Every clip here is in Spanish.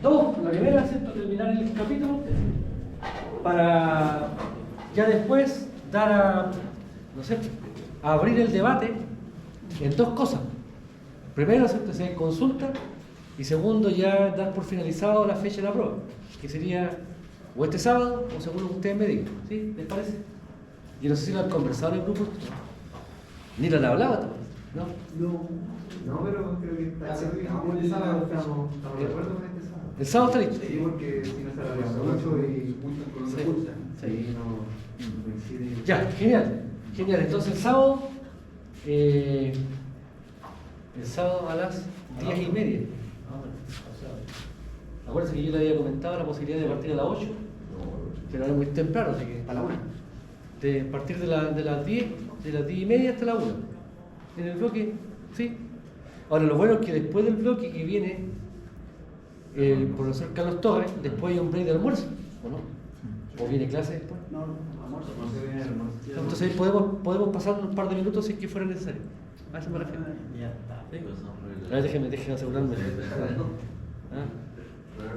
Dos, la primera, ¿cierto? Terminar el capítulo para ya después dar a, no sé, a abrir el debate en dos cosas. Primero, ¿cierto? Se consulta y segundo, ya dar por finalizado la fecha de la prueba, que sería o este sábado o según lo que ustedes me digan. ¿Sí? ¿Les parece? Yo no sé si lo han conversado en el grupo. Ni lo han hablado, ¿no? No, pero creo que estamos el sábado, estamos de acuerdo con este sábado. ¿El sábado está listo? Sí, porque si no se alarga mucho y juntan con otra cosa. Sí, no coincide. Ya, genial. Genial. Entonces el sábado a las 10:30. Acuérdense que yo le había comentado la posibilidad de partir a las 8, pero ahora es muy temprano, así que A la 1. de partir de las 10, de las 10:30 hasta la 1. En el bloque, sí. Ahora lo bueno es que después del bloque que viene el profesor Carlos Torres, después hay un break de almuerzo, ¿o no? ¿O viene clase después? No, almuerzo. No se viene el almuerzo. Entonces podemos pasar un par de minutos si es que fuera necesario. A eso me refiero. Ya está. A ver, déjenme asegurarme. ¿Ah?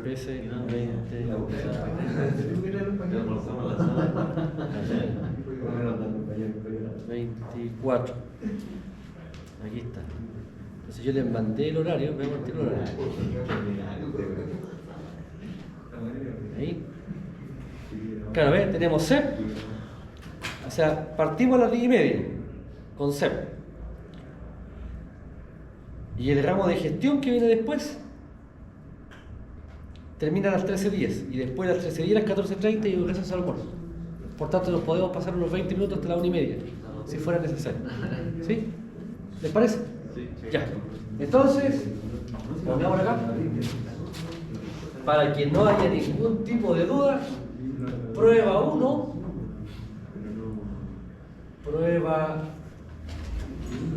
PC 20. Ya almorzamos la sala. 24. Aquí está. Entonces yo les mandé el horario, voy a partir el horario. Ahí. Claro, ¿ves? Tenemos CEP. O sea, partimos a las 10:30 con CEP. Y el ramo de gestión que viene después termina a las 13:10 y después a las 13:10 a las 14:30 y un receso al almuerzo. Por tanto, nos podemos pasar unos 20 minutos hasta la 1:30, si fuera necesario. ¿Sí? ¿Les parece? Sí. Ya. Entonces, pongamos acá. Para que no haya ningún tipo de duda, prueba 1. Prueba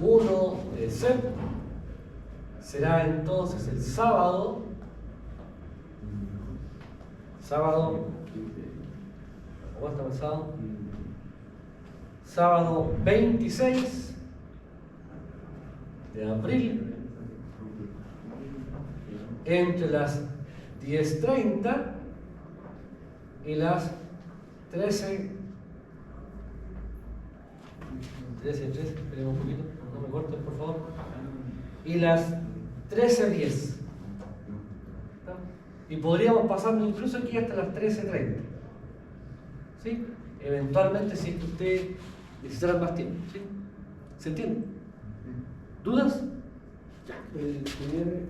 1 de CEP será entonces el sábado. ¿Cómo está el sábado? Sábado 26 de abril, entre las 10:30 y las 13. 13, esperemos un poquito, no me corten por favor. Y las 13:10. Y podríamos pasarnos incluso aquí hasta las 13:30. ¿Sí? Eventualmente, si es que usted necesitara más tiempo. ¿Sí? ¿Se entiende? ¿Dudas? El primer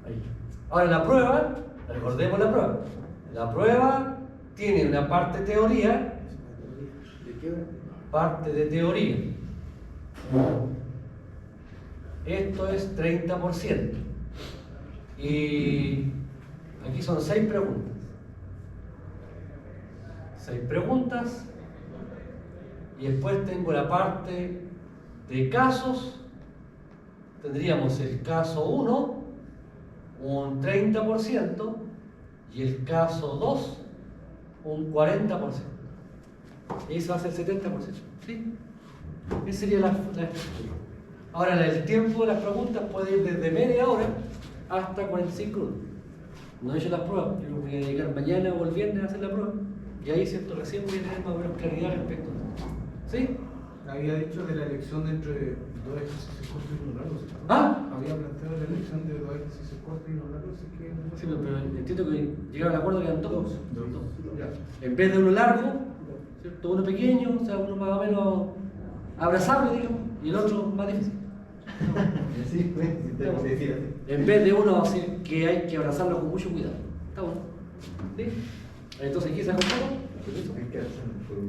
Ahí. Ahora la prueba, recordemos la prueba. La prueba tiene una parte de teoría, ¿de qué hora? parte de teoría. Esto es 30%. Y aquí son 6 preguntas. 6 preguntas. Y después tengo la parte de casos. Tendríamos el caso 1, un 30%, y el caso 2, un 40%. Y eso hace el 70%. ¿Sí? Esa sería la estructura. Ahora, el tiempo de las preguntas puede ir desde media hora hasta 45 minutos. No he hecho las pruebas, yo voy a dedicar mañana o el viernes a hacer la prueba. Y ahí, ¿cierto? Recién voy a tener más o menos claridad respecto a esto. ¿Sí? Había dicho de la elección de entre dos ejercicios cortos y uno largo, ¿cierto? ¿Ah? Había planteado la elección de dos ejercicios cortos y uno largo, así que... Sí, pero entiendo que llegaron al acuerdo que eran dos. Ya. En vez de uno largo, ¿cierto? Uno pequeño, o sea, uno más o menos abrazable, digamos, y el otro más difícil. Sí, si te decir así. En vez de uno así que hay que abrazarlo con mucho cuidado. Está bueno. ¿Sí? Entonces, ¿qué se acompaña? Hay que hacer.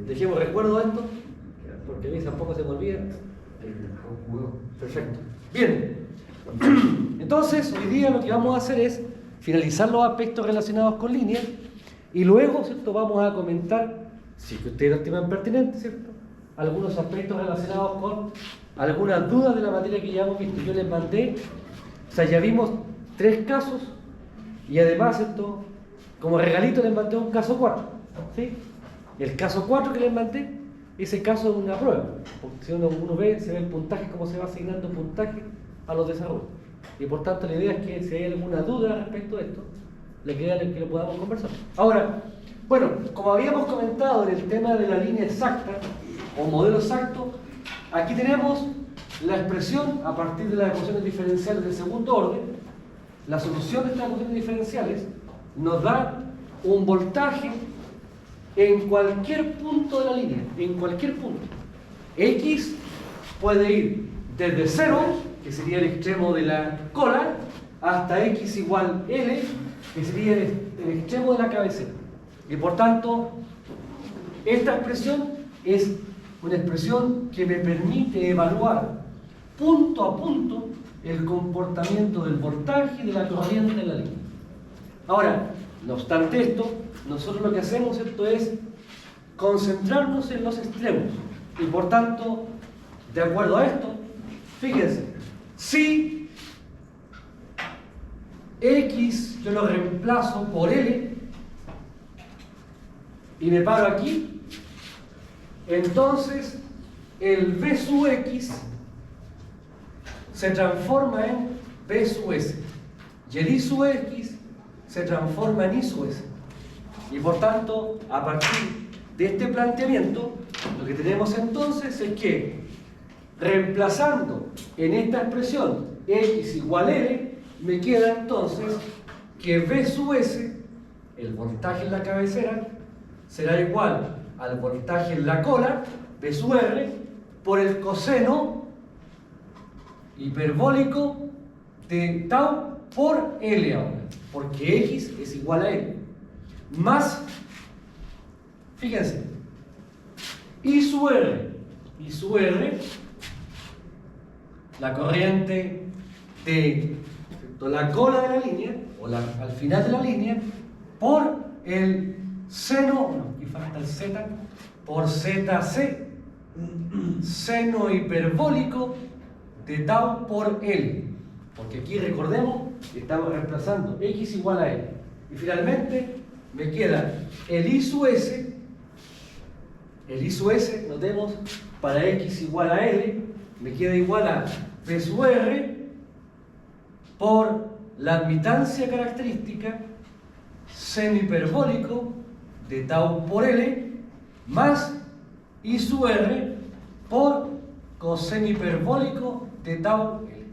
Dejemos recuerdo de esto, porque a mí tampoco se me olvida. Perfecto. Bien. Entonces, hoy día lo que vamos a hacer es finalizar los aspectos relacionados con líneas y luego, ¿cierto? Vamos a comentar, si ustedes lo estiman pertinente, ¿cierto? Algunos aspectos relacionados con algunas dudas de la materia que ya hemos visto. Yo les mandé, o sea, ya vimos 3 casos y además, ¿cierto? Como regalito les mandé un caso 4, ¿sí? El caso 4 que les mandé, ese caso es una prueba, porque si uno ve, se ve el puntaje, cómo se va asignando puntaje a los desarrollos. Y por tanto la idea es que si hay alguna duda respecto a esto, la idea es que lo podamos conversar. Ahora, bueno, como habíamos comentado en el tema de la línea exacta o modelo exacto, aquí tenemos la expresión a partir de las ecuaciones diferenciales del segundo orden. La solución de estas ecuaciones diferenciales nos da un voltaje en cualquier punto de la línea, en cualquier punto. X puede ir desde 0, que sería el extremo de la cola, hasta X igual L, que sería el extremo de la cabecera. Y por tanto, esta expresión es una expresión que me permite evaluar punto a punto el comportamiento del voltaje y de la corriente en la línea. Ahora, no obstante esto, nosotros lo que hacemos esto es concentrarnos en los extremos. Y por tanto, de acuerdo a esto, fíjense, si X yo lo reemplazo por L y me paro aquí, entonces el V sub X se transforma en V sub S y el I sub X se transforma en I sub S. Y por tanto, a partir de este planteamiento, lo que tenemos entonces es que, reemplazando en esta expresión X igual L, me queda entonces que V sub S, el voltaje en la cabecera, será igual al voltaje en la cola, V sub R, por el coseno hiperbólico de tau por L ahora, porque X es igual a L, más, fíjense, I sub R, la corriente de la cola de la línea, o al final de la línea, por el seno, no, aquí falta el Z, por ZC, seno hiperbólico de tau por L, porque aquí recordemos que estamos reemplazando X igual a L, y finalmente me queda el I sub S, notemos, para X igual a L, me queda igual a V sub R por la admitancia característica seno hiperbólico de tau por L más I sub R por coseno hiperbólico de tau L.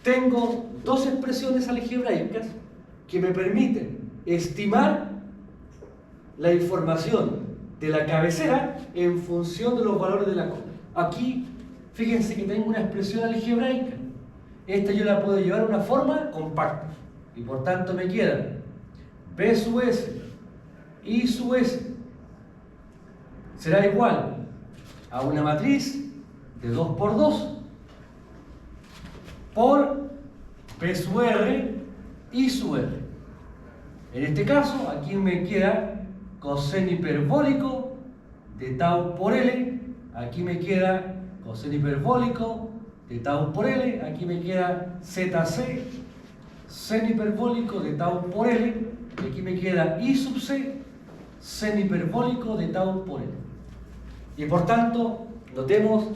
Tengo dos expresiones algebraicas que me permiten estimar la información de la cabecera en función de los valores de la cola. Aquí, fíjense que tengo una expresión algebraica. Esta yo la puedo llevar a una forma compacta. Y por tanto me quedan V sub S, I sub S, será igual a una matriz de 2 por 2 por V sub R, I sub R. En este caso, aquí me queda coseno hiperbólico de tau por L, aquí me queda coseno hiperbólico de tau por L, aquí me queda ZC, seno hiperbólico de tau por L, y aquí me queda I sub C, seno hiperbólico de tau por L. Y por tanto, notemos,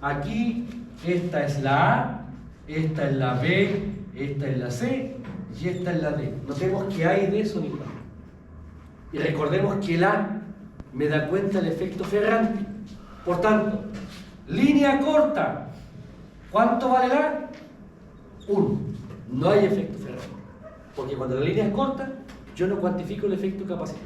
aquí esta es la A, esta es la B, esta es la C y esta es la D. Notemos que A y D son iguales. Y recordemos que el A me da cuenta del efecto Ferranti. Por tanto, línea corta, ¿cuánto vale la? 1. No hay efecto Ferranti. Porque cuando la línea es corta, yo no cuantifico el efecto capacitor.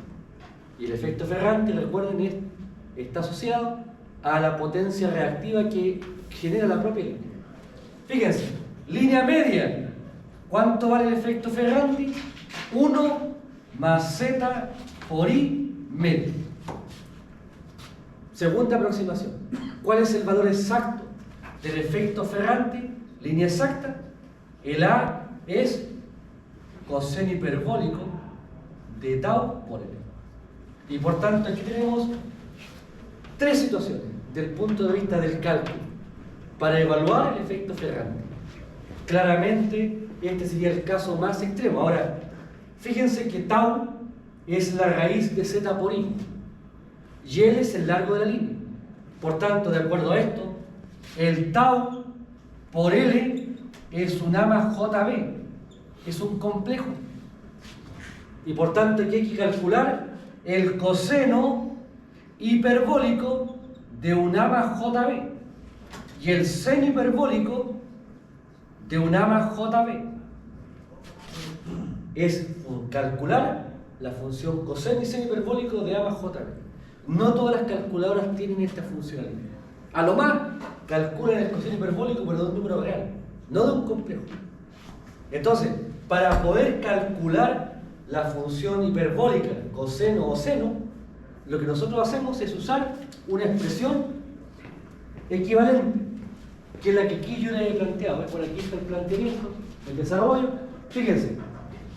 Y el efecto Ferranti, recuerden, está asociado a la potencia reactiva que genera la propia línea. Fíjense, línea media, ¿cuánto vale el efecto Ferranti? 1 más Z por I medio. Segunda aproximación. ¿Cuál es el valor exacto del efecto Ferranti? Línea exacta. El A es coseno hiperbólico de tau por L. Y por tanto aquí tenemos tres situaciones del punto de vista del cálculo para evaluar el efecto Ferranti. Claramente este sería el caso más extremo. Ahora, fíjense que tau es la raíz de Z por I y L es el largo de la línea. Por tanto, de acuerdo a esto, el tau por L es un A más JB, es un complejo. Y por tanto aquí hay que calcular el coseno hiperbólico de un A más JB y el seno hiperbólico de un A más JB. Es calcular la función coseno y seno hiperbólico de A más JB. No todas las calculadoras tienen esta funcionalidad. A lo más calculan el coseno hiperbólico pero de un número real, no de un complejo. Entonces, para poder calcular la función hiperbólica, coseno o seno, lo que nosotros hacemos es usar una expresión equivalente, que es la que aquí yo le he planteado. Por aquí está el planteamiento, el desarrollo. Fíjense,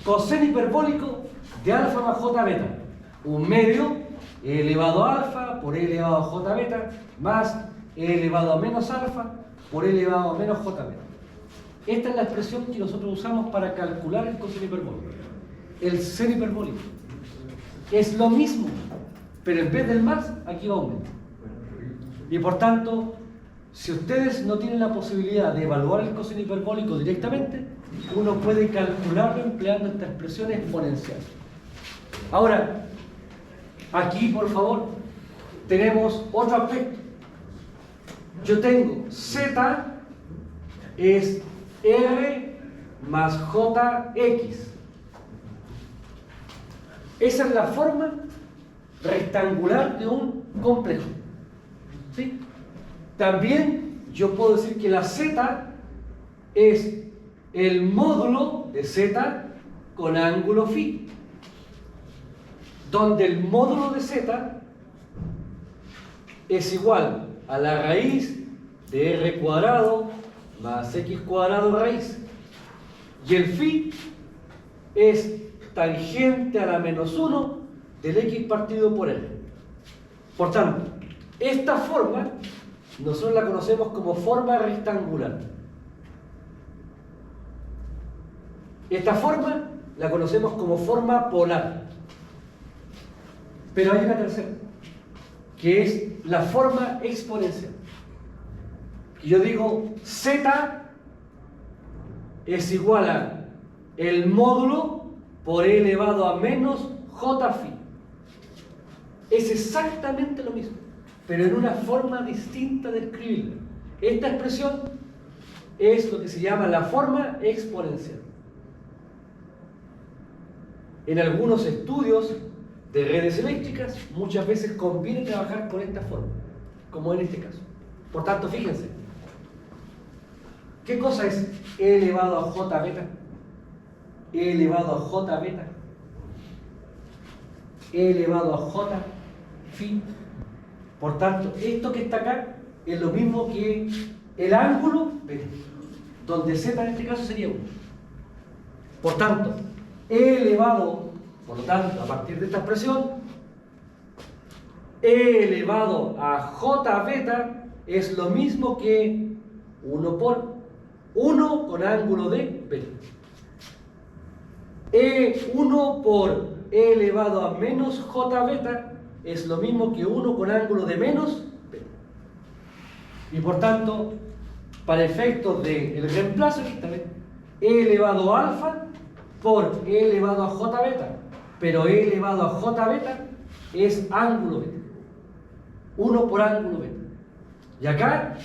coseno hiperbólico de alfa más j beta, un medio e elevado a alfa por e elevado a j beta más e elevado a menos alfa por e elevado a menos j beta. Esta es la expresión que nosotros usamos para calcular el coseno hiperbólico. El seno hiperbólico es lo mismo, pero en vez del más, aquí va aumento. Y por tanto, si ustedes no tienen la posibilidad de evaluar el coseno hiperbólico directamente, uno puede calcularlo empleando esta expresión exponencial. Ahora, aquí, por favor, tenemos otro aspecto. Yo tengo Z es R más JX. Esa es la forma rectangular de un complejo. ¿Sí? También yo puedo decir que la Z es el módulo de Z con ángulo φ, donde el módulo de Z es igual a la raíz de R cuadrado más X cuadrado raíz. Y el φ es tangente a la menos 1 del X partido por R. Por tanto, esta forma nosotros la conocemos como forma rectangular. Esta forma la conocemos como forma polar. Pero hay una tercera, que es la forma exponencial. Y yo digo, Z es igual a el módulo por e elevado a menos j φ. Es exactamente lo mismo, pero en una forma distinta de escribirlo. Esta expresión es lo que se llama la forma exponencial. En algunos estudios de redes eléctricas, muchas veces conviene trabajar con esta forma, como en este caso. Por tanto, fíjense, ¿qué cosa es e elevado a j beta? E elevado a j beta, e elevado a j φ. Por tanto, esto que está acá es lo mismo que el ángulo beta, donde z en este caso sería 1. Por tanto, e elevado, por lo tanto, a partir de esta expresión, e elevado a j beta es lo mismo que 1 por 1 con ángulo de beta. E1 por e elevado a menos j beta es lo mismo que 1 con ángulo de menos beta. Y por tanto, para efectos del reemplazo, aquí está, e elevado a alfa por e elevado a j beta, pero e elevado a j beta es ángulo beta. 1 por ángulo beta. Y acá,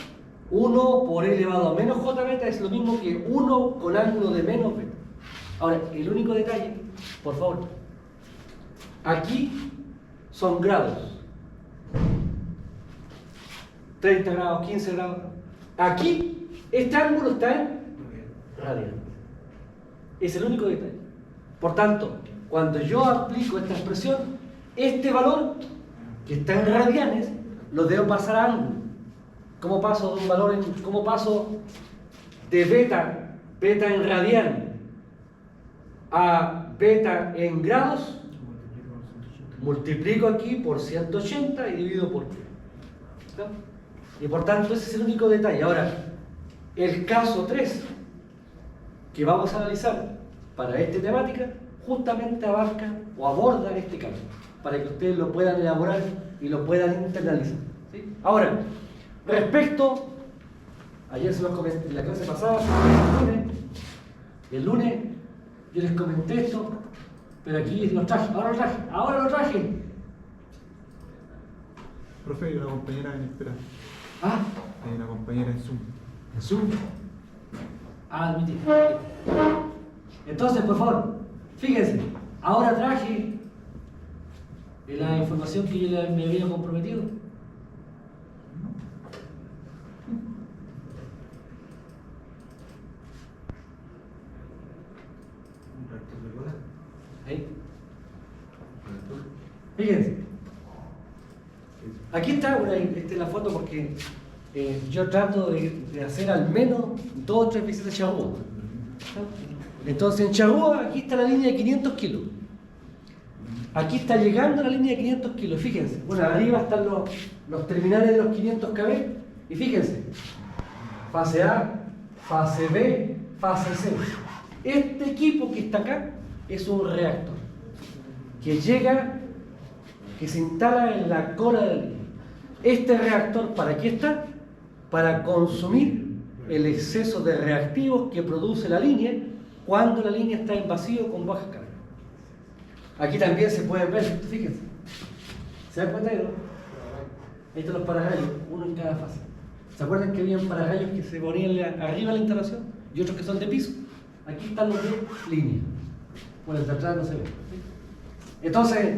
1 por e elevado a menos j beta es lo mismo que 1 con ángulo de menos beta. Ahora, el único detalle, por favor, aquí son grados. 30 grados, 15 grados. Aquí, este ángulo está en radianes. Es el único detalle. Por tanto, cuando yo aplico esta expresión, este valor que está en radianes, lo debo pasar a ángulo. ¿Cómo paso de un valor cómo paso de beta en radian, a beta en grados? Multiplico aquí por 180 y divido por 3. ¿No? Y por tanto ese es el único detalle. Ahora, el caso 3 que vamos a analizar para esta temática justamente abarca o aborda este caso, para que ustedes lo puedan elaborar y lo puedan internalizar. ¿Sí? Ahora, respecto Ayer se los comenté, en la clase pasada, el lunes yo les comenté esto, pero aquí lo traje, ahora lo traje. Profe, hay una compañera en espera. Ah, Hay una compañera en Zoom. en Zoom. Ah, admití. Entonces, por favor, fíjense, ahora traje la información que yo me había comprometido. Un reactor de bola. Ahí. Fíjense. Aquí está la foto porque yo trato de hacer al menos 2 o 3 visitas a Charrúa. Entonces en Charrúa aquí está la línea de 500 kilos. Aquí está llegando la línea de 500 kilos, fíjense. Bueno, arriba están los terminales de los 500 kb. Y fíjense, fase A, fase B, fase C. Este equipo que está acá es un reactor que llega, que se instala en la cola de la línea. Este reactor, ¿para qué está? Para consumir el exceso de reactivos que produce la línea cuando la línea está en vacío con baja carga. Aquí también se pueden ver, fíjense. ¿Se dan cuenta de eso? Ahí están los pararrayos, uno en cada fase. ¿Se acuerdan que habían pararrayos que se ponían arriba de la instalación y otros que son de piso? Aquí están los de línea. Bueno, el de atrás no se ve. Entonces,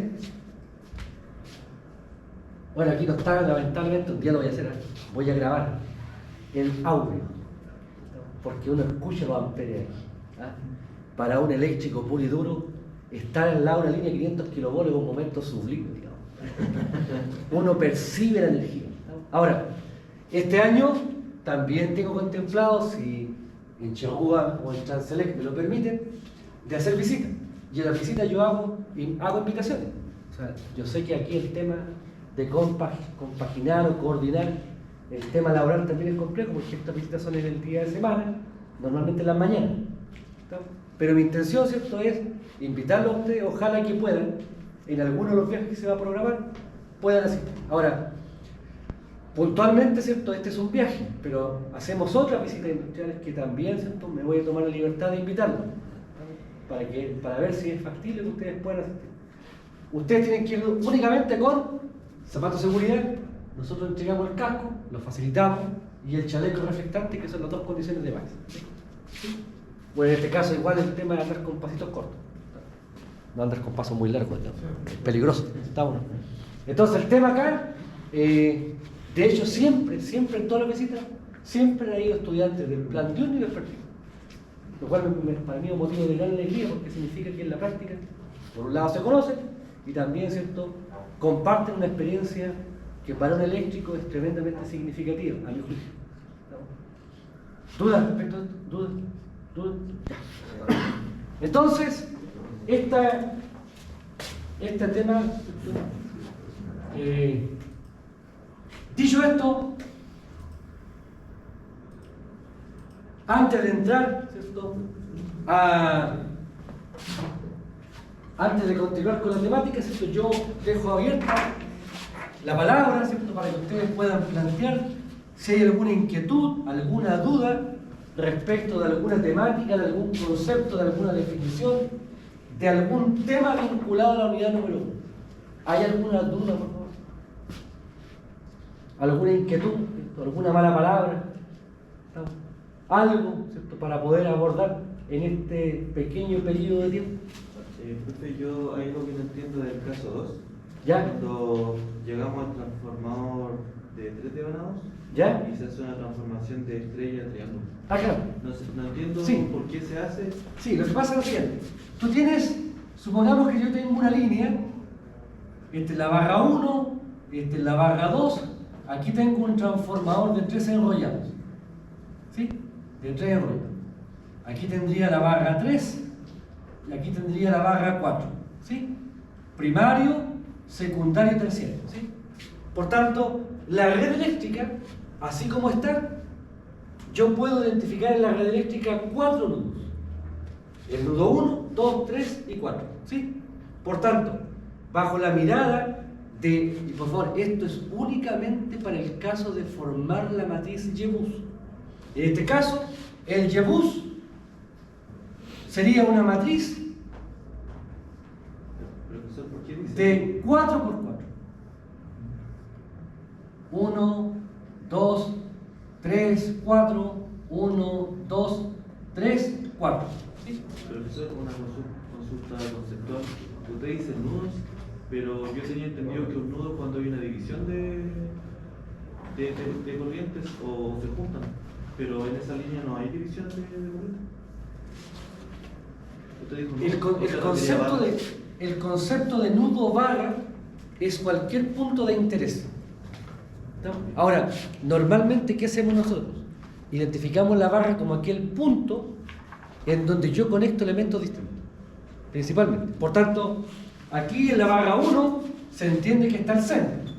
bueno, aquí no está, lamentablemente, un día lo voy a hacer, voy a grabar el audio, porque uno escucha los amperios aquí. ¿Ah? Para un eléctrico puro y duro, estar al lado de una línea de 500 kV es un momento sublime, digamos. Uno percibe la energía. Ahora, este año también tengo contemplado, si en Charrúa o en Transelec me lo permiten, de hacer visitas. Y en las visitas yo hago invitaciones. O sea, yo sé que aquí el tema de compaginar o coordinar el tema laboral también es complejo, porque estas visitas son en el día de semana, normalmente en las mañanas. Pero mi intención, ¿cierto?, es invitarlos a ustedes, ojalá que puedan, en alguno de los viajes que se va a programar, puedan asistir. Ahora, puntualmente, ¿cierto?, este es un viaje, pero hacemos otras visitas industriales que también, ¿cierto?, me voy a tomar la libertad de invitarlos, para ver si es factible que ustedes puedan asistir. Ustedes tienen que ir únicamente con zapatos de seguridad, nosotros entregamos el casco, lo facilitamos, y el chaleco reflectante, que son las 2 condiciones de base. Bueno, en este caso igual el tema de andar con pasitos cortos. No andar con pasos muy largos, ¿no? Es peligroso. Entonces el tema acá, de hecho siempre en todas las visitas, siempre han ido estudiantes del plan diurno y vespertino. Lo cual para mí es un motivo de gran alegría, porque significa que en la práctica, por un lado se conocen, y también, ¿cierto?, comparten una experiencia que para un eléctrico es tremendamente significativa, a mi juicio. ¿Dudas respecto a esto? ¿Dudas? Entonces, este tema, dicho esto, antes de entrar, ¿cierto?, antes de continuar con la temática, ¿cierto?, yo dejo abierta la palabra, ¿cierto?, para que ustedes puedan plantear si hay alguna inquietud, alguna duda respecto de alguna temática, de algún concepto, de alguna definición, de algún tema vinculado a la unidad número 1. ¿Hay alguna duda, por favor? ¿Alguna inquietud? ¿Cierto?, alguna mala palabra? ¿Algo, ¿cierto?, para poder abordar en este pequeño periodo de tiempo? Profe, yo hay algo que no entiendo del caso 2. ¿Ya? Cuando llegamos al transformador de 3 devanados, ¿Ya? y se hace una transformación de estrella a triángulo. Ah, claro. No entiendo Sí. por qué se hace. Sí, lo que pasa es lo siguiente. Tú tienes, supongamos que yo tengo una línea, entre la barra 1, entre la barra 2, aquí tengo un transformador de 3 enrollados. ¿Sí? De 3 enrollados. Aquí tendría la barra 3 y aquí tendría la barra 4. ¿Sí? Primario, secundario y terciario. ¿Sí? Por tanto, la red eléctrica, así como está, yo puedo identificar en la red eléctrica 4 nudos. El nudo 1, 2, 3 y 4. ¿Sí? Por tanto, bajo la mirada de, y por favor, esto es únicamente para el caso de formar la matriz Yebus. En este caso, el Yebus sería una matriz Profesor, ¿por qué dice? de 4 por 4. 1, 2, 3, 4, 1, 2, 3, 4. ¿Sí? Profesor, una consulta conceptual. Usted dice nudos, pero yo tenía entendido que un nudo cuando hay una división de corrientes o se juntan, pero en esa línea no hay división de corrientes. Usted dijo nudo, El concepto de nudo o barra es cualquier punto de interés. ¿No? Ahora, normalmente, ¿qué hacemos nosotros? Identificamos la barra como aquel punto en donde yo conecto elementos distintos, principalmente. Por tanto, aquí en la barra 1 se entiende que está el centro.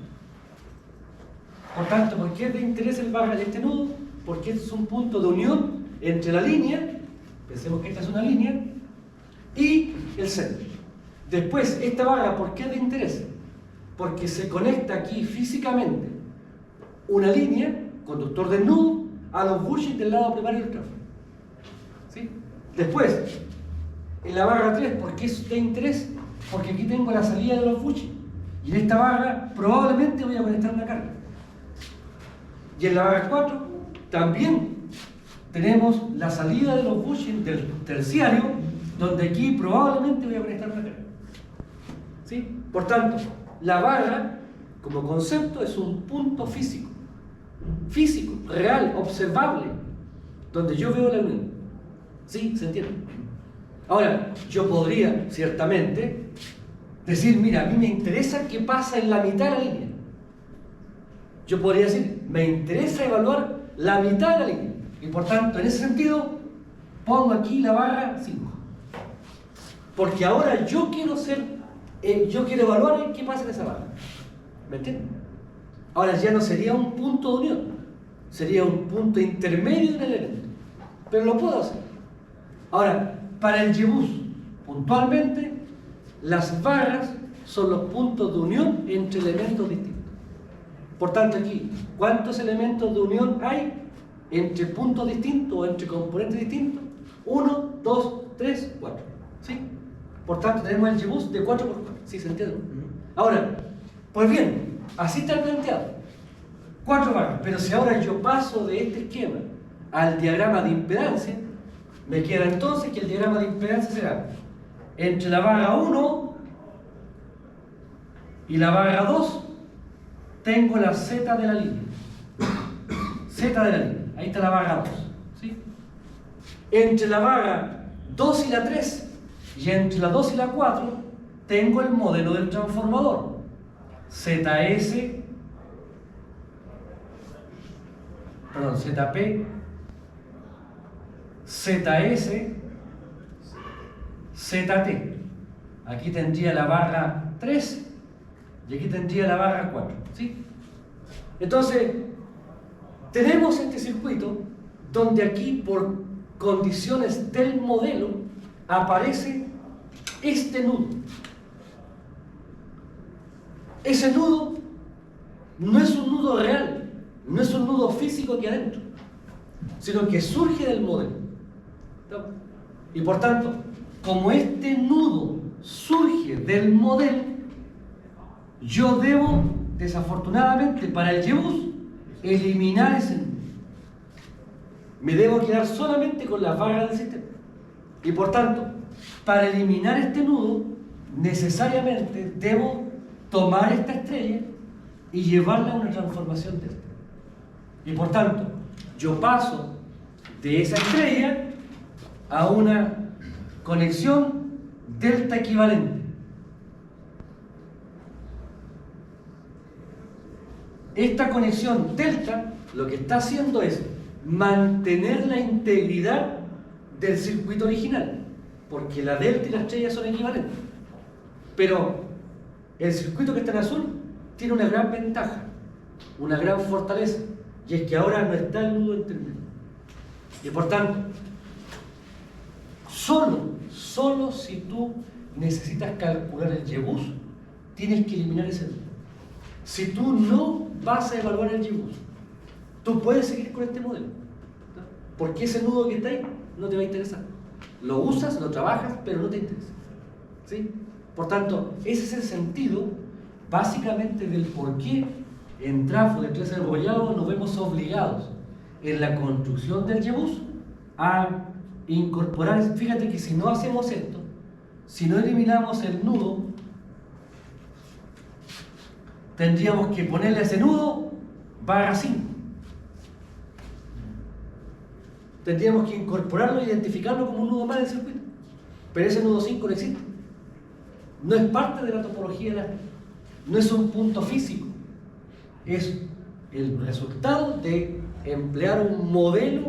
Por tanto, ¿por qué es de interés el barra de este nudo? Porque es un punto de unión entre la línea, pensemos que esta es una línea, y el centro. Después, esta barra, ¿por qué es de interés? Porque se conecta aquí físicamente una línea, conductor del nudo, a los bushings del lado primario del tráfico. ¿Sí? Después, en la barra 3, ¿por qué es de interés? Porque aquí tengo la salida de los bushings. Y en esta barra probablemente voy a conectar una carga. Y en la barra 4 también tenemos la salida de los bushings del terciario, donde aquí probablemente voy a conectar una carga. ¿Sí? Por tanto, la barra, como concepto, es un punto físico, real, observable, donde yo veo la unión. ¿Sí? ¿Se entiende? Ahora, yo podría, ciertamente, decir, mira, a mí me interesa qué pasa en la mitad de la línea. Yo podría decir, me interesa evaluar la mitad de la línea. Y por tanto, en ese sentido, pongo aquí la barra 5. Porque ahora yo quiero evaluar qué pasa en esa barra. ¿Me entienden? Ahora ya no sería un punto de unión, sería un punto intermedio del elemento. Pero lo puedo hacer. Ahora, para el Yebus, puntualmente, las barras son los puntos de unión entre elementos distintos. Por tanto, aquí, ¿cuántos elementos de unión hay entre puntos distintos o entre componentes distintos? 1, 2, 3, 4. ¿Sí? Por tanto, tenemos el Yebus de 4 por 4. ¿Sí se entiende? Ahora, pues bien, así está planteado. 4 barras. Pero si ahora yo paso de este esquema al diagrama de impedancia, me queda entonces que el diagrama de impedancia será entre la barra 1 y la barra 2 tengo la Z de la línea. Z de la línea. Ahí está la barra 2. ¿Sí? Entre la barra 2 y la 3 y entre la 2 y la 4 tengo el modelo del transformador. ZP, ZS, ZT. Aquí tendría la barra 3 y aquí tendría la barra 4. ¿Sí? Entonces, tenemos este circuito donde aquí, por condiciones del modelo, aparece este nudo. Ese nudo no es un nudo real, no es un nudo físico aquí adentro, sino que surge del modelo. ¿No? Y por tanto, como este nudo surge del modelo, yo debo, desafortunadamente para el Yebus, eliminar ese nudo. Me debo quedar solamente con las barras del sistema. Y por tanto, para eliminar este nudo, necesariamente debo tomar esta estrella y llevarla a una transformación delta. Y por tanto, yo paso de esa estrella a una conexión delta equivalente. Esta conexión delta lo que está haciendo es mantener la integridad del circuito original, porque la delta y la estrella son equivalentes. Pero el circuito que está en azul tiene una gran ventaja, una gran fortaleza, y es que ahora no está el nudo intermedio. Y por tanto, solo si tú necesitas calcular el Yebus, tienes que eliminar ese nudo. Si tú no vas a evaluar el Yebus, tú puedes seguir con este modelo. ¿No? porque ese nudo que está ahí no te va a interesar. Lo usas, lo trabajas, pero no te interesa. ¿Sí? Por tanto, ese es el sentido básicamente del por qué en Trafo de clase enrollado nos vemos obligados en la construcción del Yebus a incorporar. Fíjate que si no hacemos esto, si no eliminamos el nudo, tendríamos que ponerle a ese nudo barra 5. Tendríamos que incorporarlo e identificarlo como un nudo más del circuito. Pero ese nudo 5 no existe. No es parte de la topología elástica. No es un punto físico. Es el resultado de emplear un modelo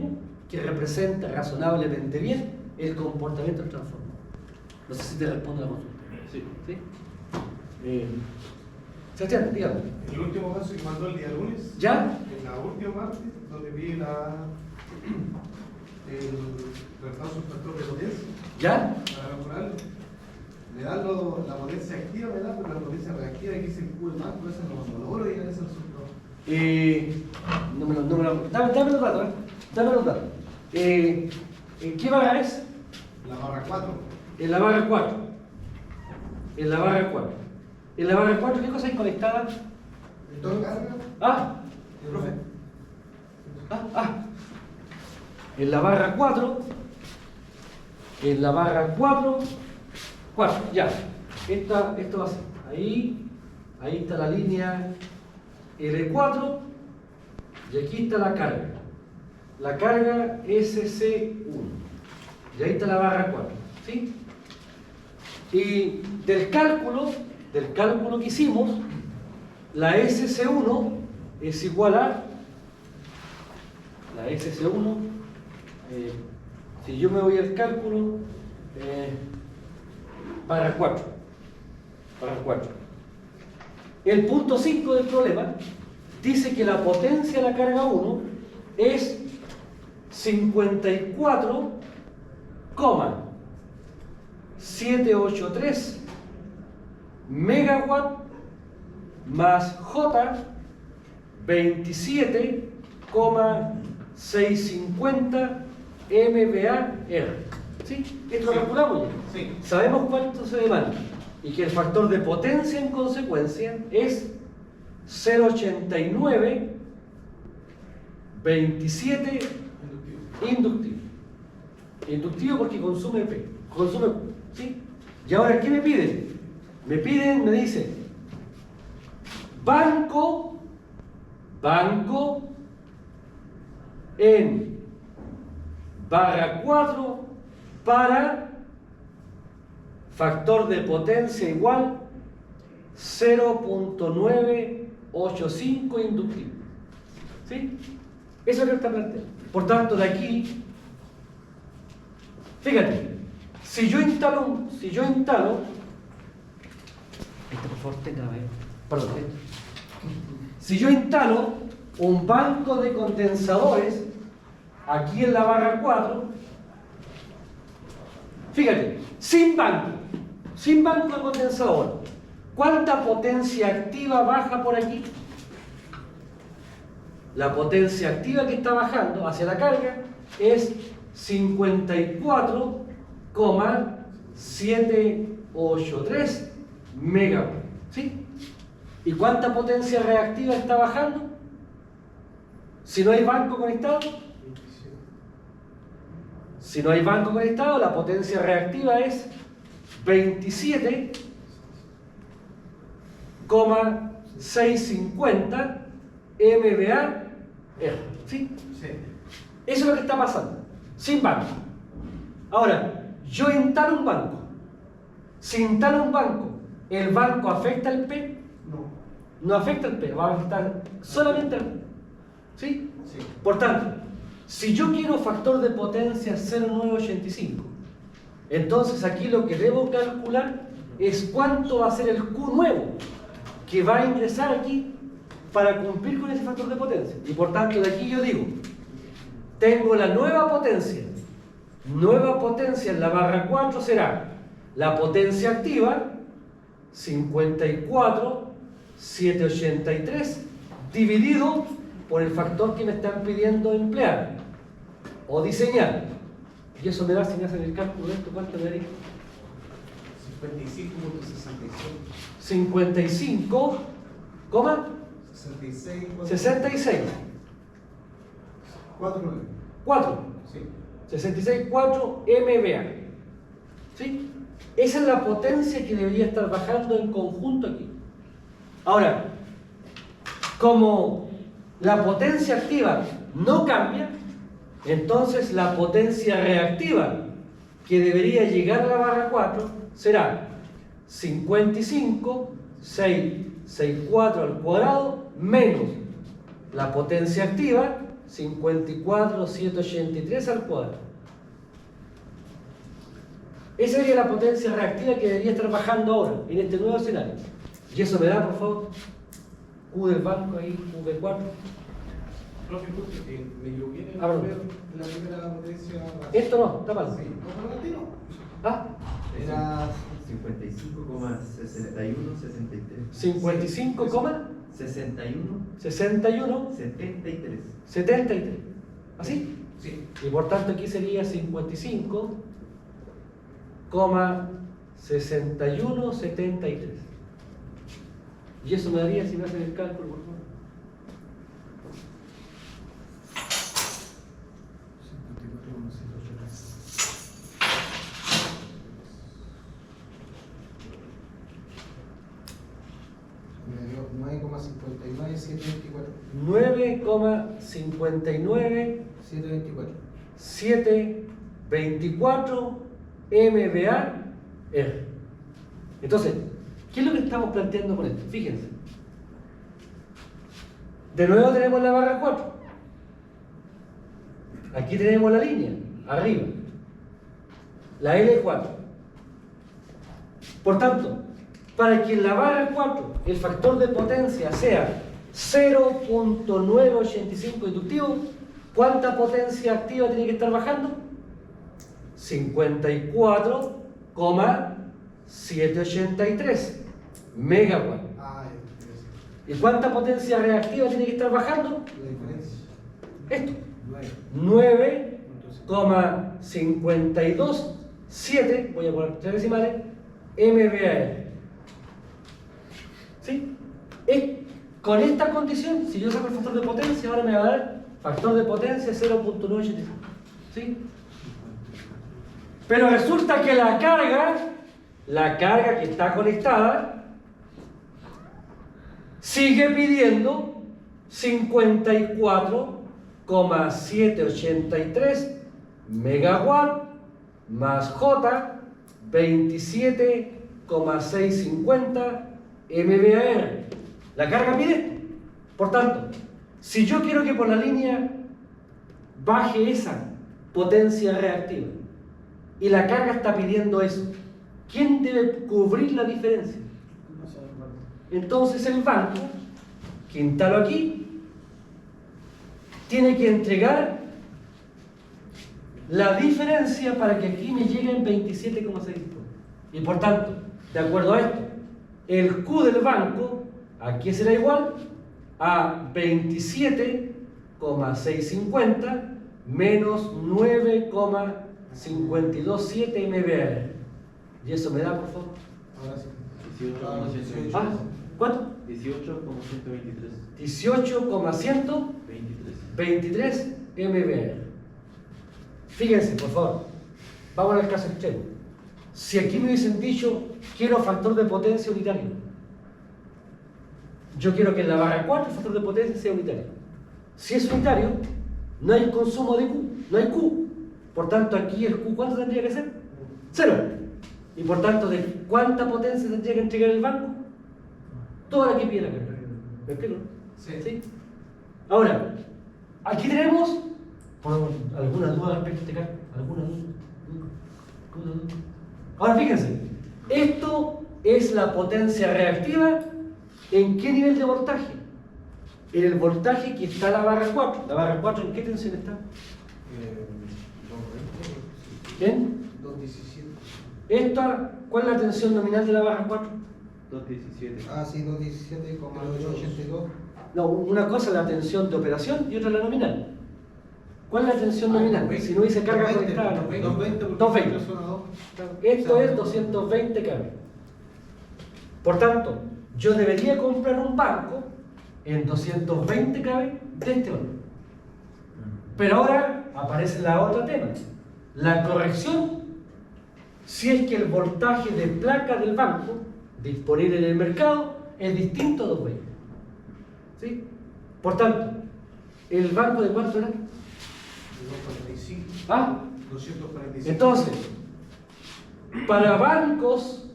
que representa razonablemente bien el comportamiento del transformador. No sé si te respondo la consulta. Sí. ¿Sí? Sebastián, dígame. El último caso que mandó el día lunes, ¿Ya? en la última parte, donde vi el reemplazo del factor de potencia, ¿Ya? para calcularlo, me da la potencia activa, me da, pero la potencia reactiva aquí se cubre más, por eso no logro llegar a ese resultado. Dame los datos, dame los datos. ¿En qué barra es? La barra 4. En la barra 4. En la barra 4. En la barra 4, ¿qué cosa hay conectada? ¿El todo carga? Profe. En la barra 4. En la barra 4. 4, ya. Esto va a ser. Ahí está la línea L4. Y aquí está la carga. La carga SC1. Y ahí está la barra 4. ¿Sí? Y del cálculo que hicimos, la SC1 es igual a la SC1, si yo me voy al cálculo, barra 4. El punto 5 del problema dice que la potencia de la carga 1 es 54,783 megawatt más J 27,650 MVA-R. ¿Sí? Esto lo calculamos ya. Sí. Sabemos cuánto se demanda y que el factor de potencia en consecuencia es 0,8927 inductivo. Inductivo porque consume P. ¿Sí? Y ahora, ¿qué me piden? Me dicen, banco en barra 4 para factor de potencia igual 0,985 inductivo. ¿Sí? Eso es lo que está planteado. Por tanto, de aquí, fíjate, si yo instalo, por favor, perdón, si yo instalo un banco de condensadores aquí en la barra 4, fíjate, sin banco de condensador, ¿cuánta potencia activa baja por aquí? La potencia activa que está bajando hacia la carga es 54,783 megawatt. ¿Sí? ¿Y cuánta potencia reactiva está bajando? Si no hay banco conectado. Si no hay banco conectado, la potencia reactiva es 27,650 MVA-R. ¿Sí? Sí. Eso es lo que está pasando. Sin banco. Ahora, yo instalo un banco. Si instalo un banco, ¿el banco afecta el P? No. No afecta el P, va a afectar solamente el P. ¿Sí? Sí. Por tanto, si yo quiero factor de potencia 0,985, entonces aquí lo que debo calcular es cuánto va a ser el Q nuevo que va a ingresar aquí para cumplir con ese factor de potencia. Y por tanto, de aquí yo digo, tengo la nueva potencia. Nueva potencia en la barra 4 será la potencia activa 54,783 dividido por el factor que me están pidiendo emplear. o diseñar. Y eso me da, si me hacen el cálculo de esto, ¿cuánto me daría? 55, 66. 4. Sí. 66,4 MVA. ¿Sí? Esa es la potencia que debería estar bajando en conjunto aquí. Ahora, como la potencia activa no cambia, entonces la potencia reactiva que debería llegar a la barra 4 será 55,664 al cuadrado menos la potencia activa 54,783 al cuadrado. Esa sería la potencia reactiva que debería estar bajando ahora, en este nuevo escenario. Y eso me da, por favor, Q del banco ahí, V4. Profe, me equivoqué en Ah, la primera potencia. Esto no, está mal. Sí, no, no. Ah, Era 55,6163. 55, 61, 61, 73. 73. ¿Así? Sí. Y por tanto aquí sería 55,6173. Y eso me daría, si me hacen el cálculo, por favor. 9,59,724. 9,59,724 MVA R. Entonces, ¿qué es lo que estamos planteando con esto? Fíjense. De nuevo tenemos la barra 4. Aquí tenemos la línea, arriba. La L4. Por tanto, para que en la barra 4 el factor de potencia sea 0.985 inductivo, ¿cuánta potencia activa tiene que estar bajando? 54,783 megawatt. ¿Y cuánta potencia reactiva tiene que estar bajando? La diferencia. Esto. 9,527, voy a poner 3 decimales, MVA. ¿Sí? Con esta condición, si yo saco el factor de potencia, ahora me va a dar factor de potencia 0.985. ¿Sí? Pero resulta que la carga que está conectada, sigue pidiendo 54,783 megawatt más J 27,650 MVAR. La carga pide esto. Por tanto, si yo quiero que por la línea baje esa potencia reactiva y la carga está pidiendo eso, ¿quién debe cubrir la diferencia? Entonces el banco, que instalo aquí, tiene que entregar la diferencia para que aquí me llegue en 27,6. Y por tanto, de acuerdo a esto, el Q del banco aquí será igual a 27,650 menos 9,527 MVA. Y eso me da, por favor. Ahora sí. 18,123. ¿Ah? ¿Cuánto? 18,123. 18,123 MVA. Fíjense, por favor. Vamos al caso extremo. Si aquí me hubiesen dicho, quiero factor de potencia unitario. Yo quiero que en la barra 4 el factor de potencia sea unitario. Si es unitario, no hay consumo de Q, no hay Q. Por tanto, aquí el Q, ¿cuánto tendría que ser? 0. Y por tanto, ¿de cuánta potencia tendría que entregar el banco? Toda la que pide la carga. ¿Me explico? Sí. Ahora, aquí tenemos alguna duda respecto a este cálculo. ¿Alguna duda? Ahora fíjense, esto es la potencia reactiva. ¿En qué nivel de voltaje? En el voltaje que está la barra 4. ¿La barra 4 en qué tensión está? ¿En? 217. Esta, ¿cuál es la tensión nominal de la barra 4? 217. Ah, sí, 217,882. No, una cosa es la tensión de operación y otra la nominal. ¿Cuál es la tensión nominal? Si no dice carga conectada, 220. 220. Esto es 220 kV. Por tanto, yo debería comprar un banco en 220 kV de este valor. Pero ahora aparece la otra tema, la corrección, si es que el voltaje de placa del banco disponible en el mercado es distinto a 220. ¿Sí? Por tanto, ¿el banco de cuánto era? 245. ¿Ah? 245. Entonces, para bancos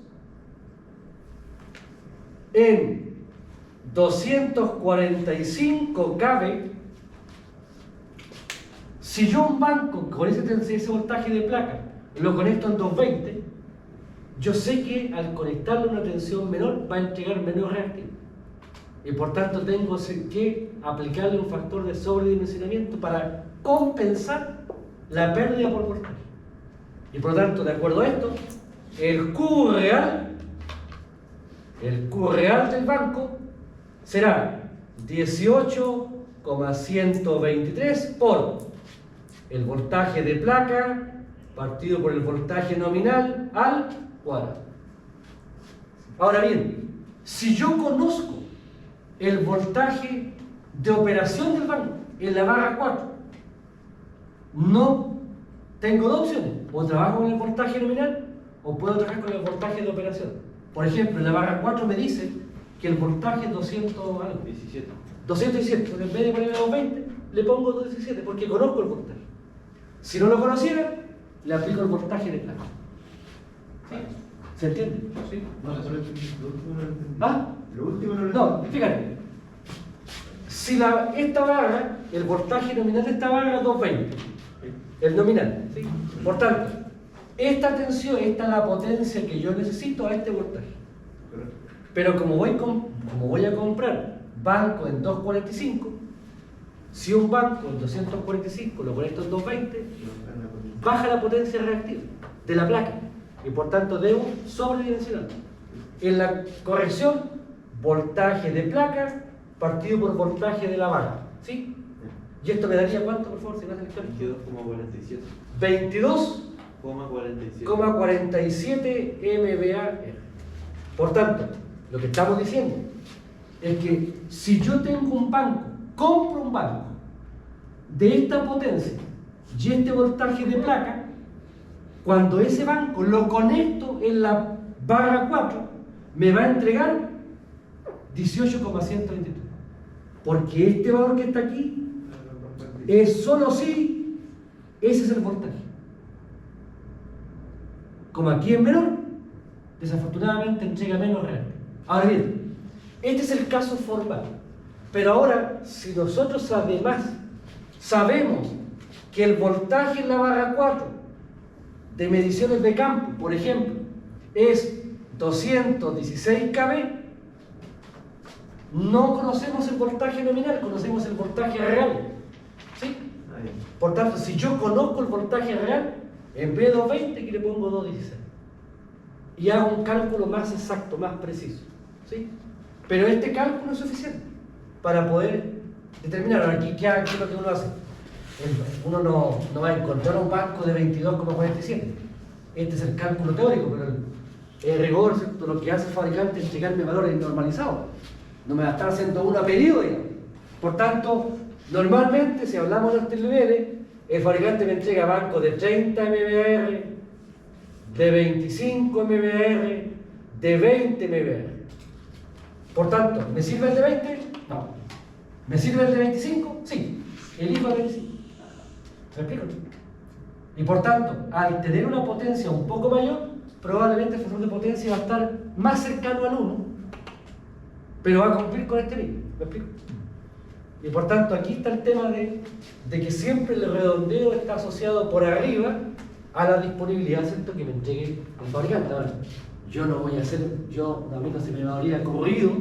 en 245 kV, si yo un banco con ese voltaje de placa lo conecto en 220, yo sé que al conectarle una tensión menor va a entregar menor reactivo. Y por tanto tengo que aplicarle un factor de sobredimensionamiento para compensar la pérdida por voltaje. Y por lo tanto, de acuerdo a esto, el Q real del banco será 18,123 por el voltaje de placa partido por el voltaje nominal al cuadrado. Ahora bien, si yo conozco el voltaje de operación del banco en la barra 4, no tengo dos opciones: o trabajo con el voltaje nominal o puedo trabajar con el voltaje de operación. Por ejemplo, en la barra 4 me dice que el voltaje es 217. 217, entonces en vez de ponerle 220 le pongo 217 porque conozco el voltaje. Si no lo conociera, le aplico el voltaje de placa. ¿Sí? ¿Se entiende? ¿Sí? No, lo último no lo entendí. ¿Ah? Lo último no lo No, entendí. fíjate. Si esta barra, el voltaje nominal de esta barra es 220, el nominal, ¿sí? Por tanto, esta tensión, esta es la potencia que yo necesito a este voltaje. Pero como voy a comprar banco en 245, si un banco en 245 lo conecto en 220, baja la potencia reactiva de la placa y por tanto debo sobredimensionar. En la corrección, voltaje de placa partido por voltaje de la barra, ¿sí? ¿Y esto me daría cuánto, por favor, si me hace el cálculo? 22,47. 22,47 MVA. Por tanto, lo que estamos diciendo es que si yo tengo un banco, compro un banco de esta potencia y este voltaje de placa, cuando ese banco lo conecto en la barra 4, me va a entregar 18,123. Porque este valor que está aquí es solo si ese es el voltaje. Como aquí es menor, desafortunadamente entrega menos real. Ahora bien, este es el caso formal. Pero ahora, si nosotros además sabemos que el voltaje en la barra 4 de mediciones de campo, por ejemplo, es 216 kV, no conocemos el voltaje nominal, conocemos el voltaje real. ¿Sí? Por tanto, si yo conozco el voltaje real, en vez de 220, aquí le pongo 216. Y hago un cálculo más exacto, más preciso. ¿Sí? Pero este cálculo es suficiente para poder determinar. Ahora, aquí, ¿qué es lo que uno hace? Uno no va a encontrar un banco de 22,47. Este es el cálculo teórico, pero el rigor, ¿cierto? Lo que hace el fabricante es entregarme valores normalizados. No me va a estar haciendo uno a pedido, digamos. Por tanto, normalmente, si hablamos de estos niveles, el fabricante me entrega bancos de 30 MVR, de 25 MVR, de 20 MVR. Por tanto, ¿me sirve el de 20? No. ¿Me sirve el de 25? Sí. Elijo el de 25. ¿Me explico? Y por tanto, al tener una potencia un poco mayor, probablemente el factor de potencia va a estar más cercano al 1, pero va a cumplir con este mismo. ¿Me explico? Y por tanto, aquí está el tema de que siempre el redondeo está asociado por arriba a la disponibilidad, ¿cierto?, que me entregue el fabricante. Ahora, yo no voy a hacer, a mí no se me habría ocurrido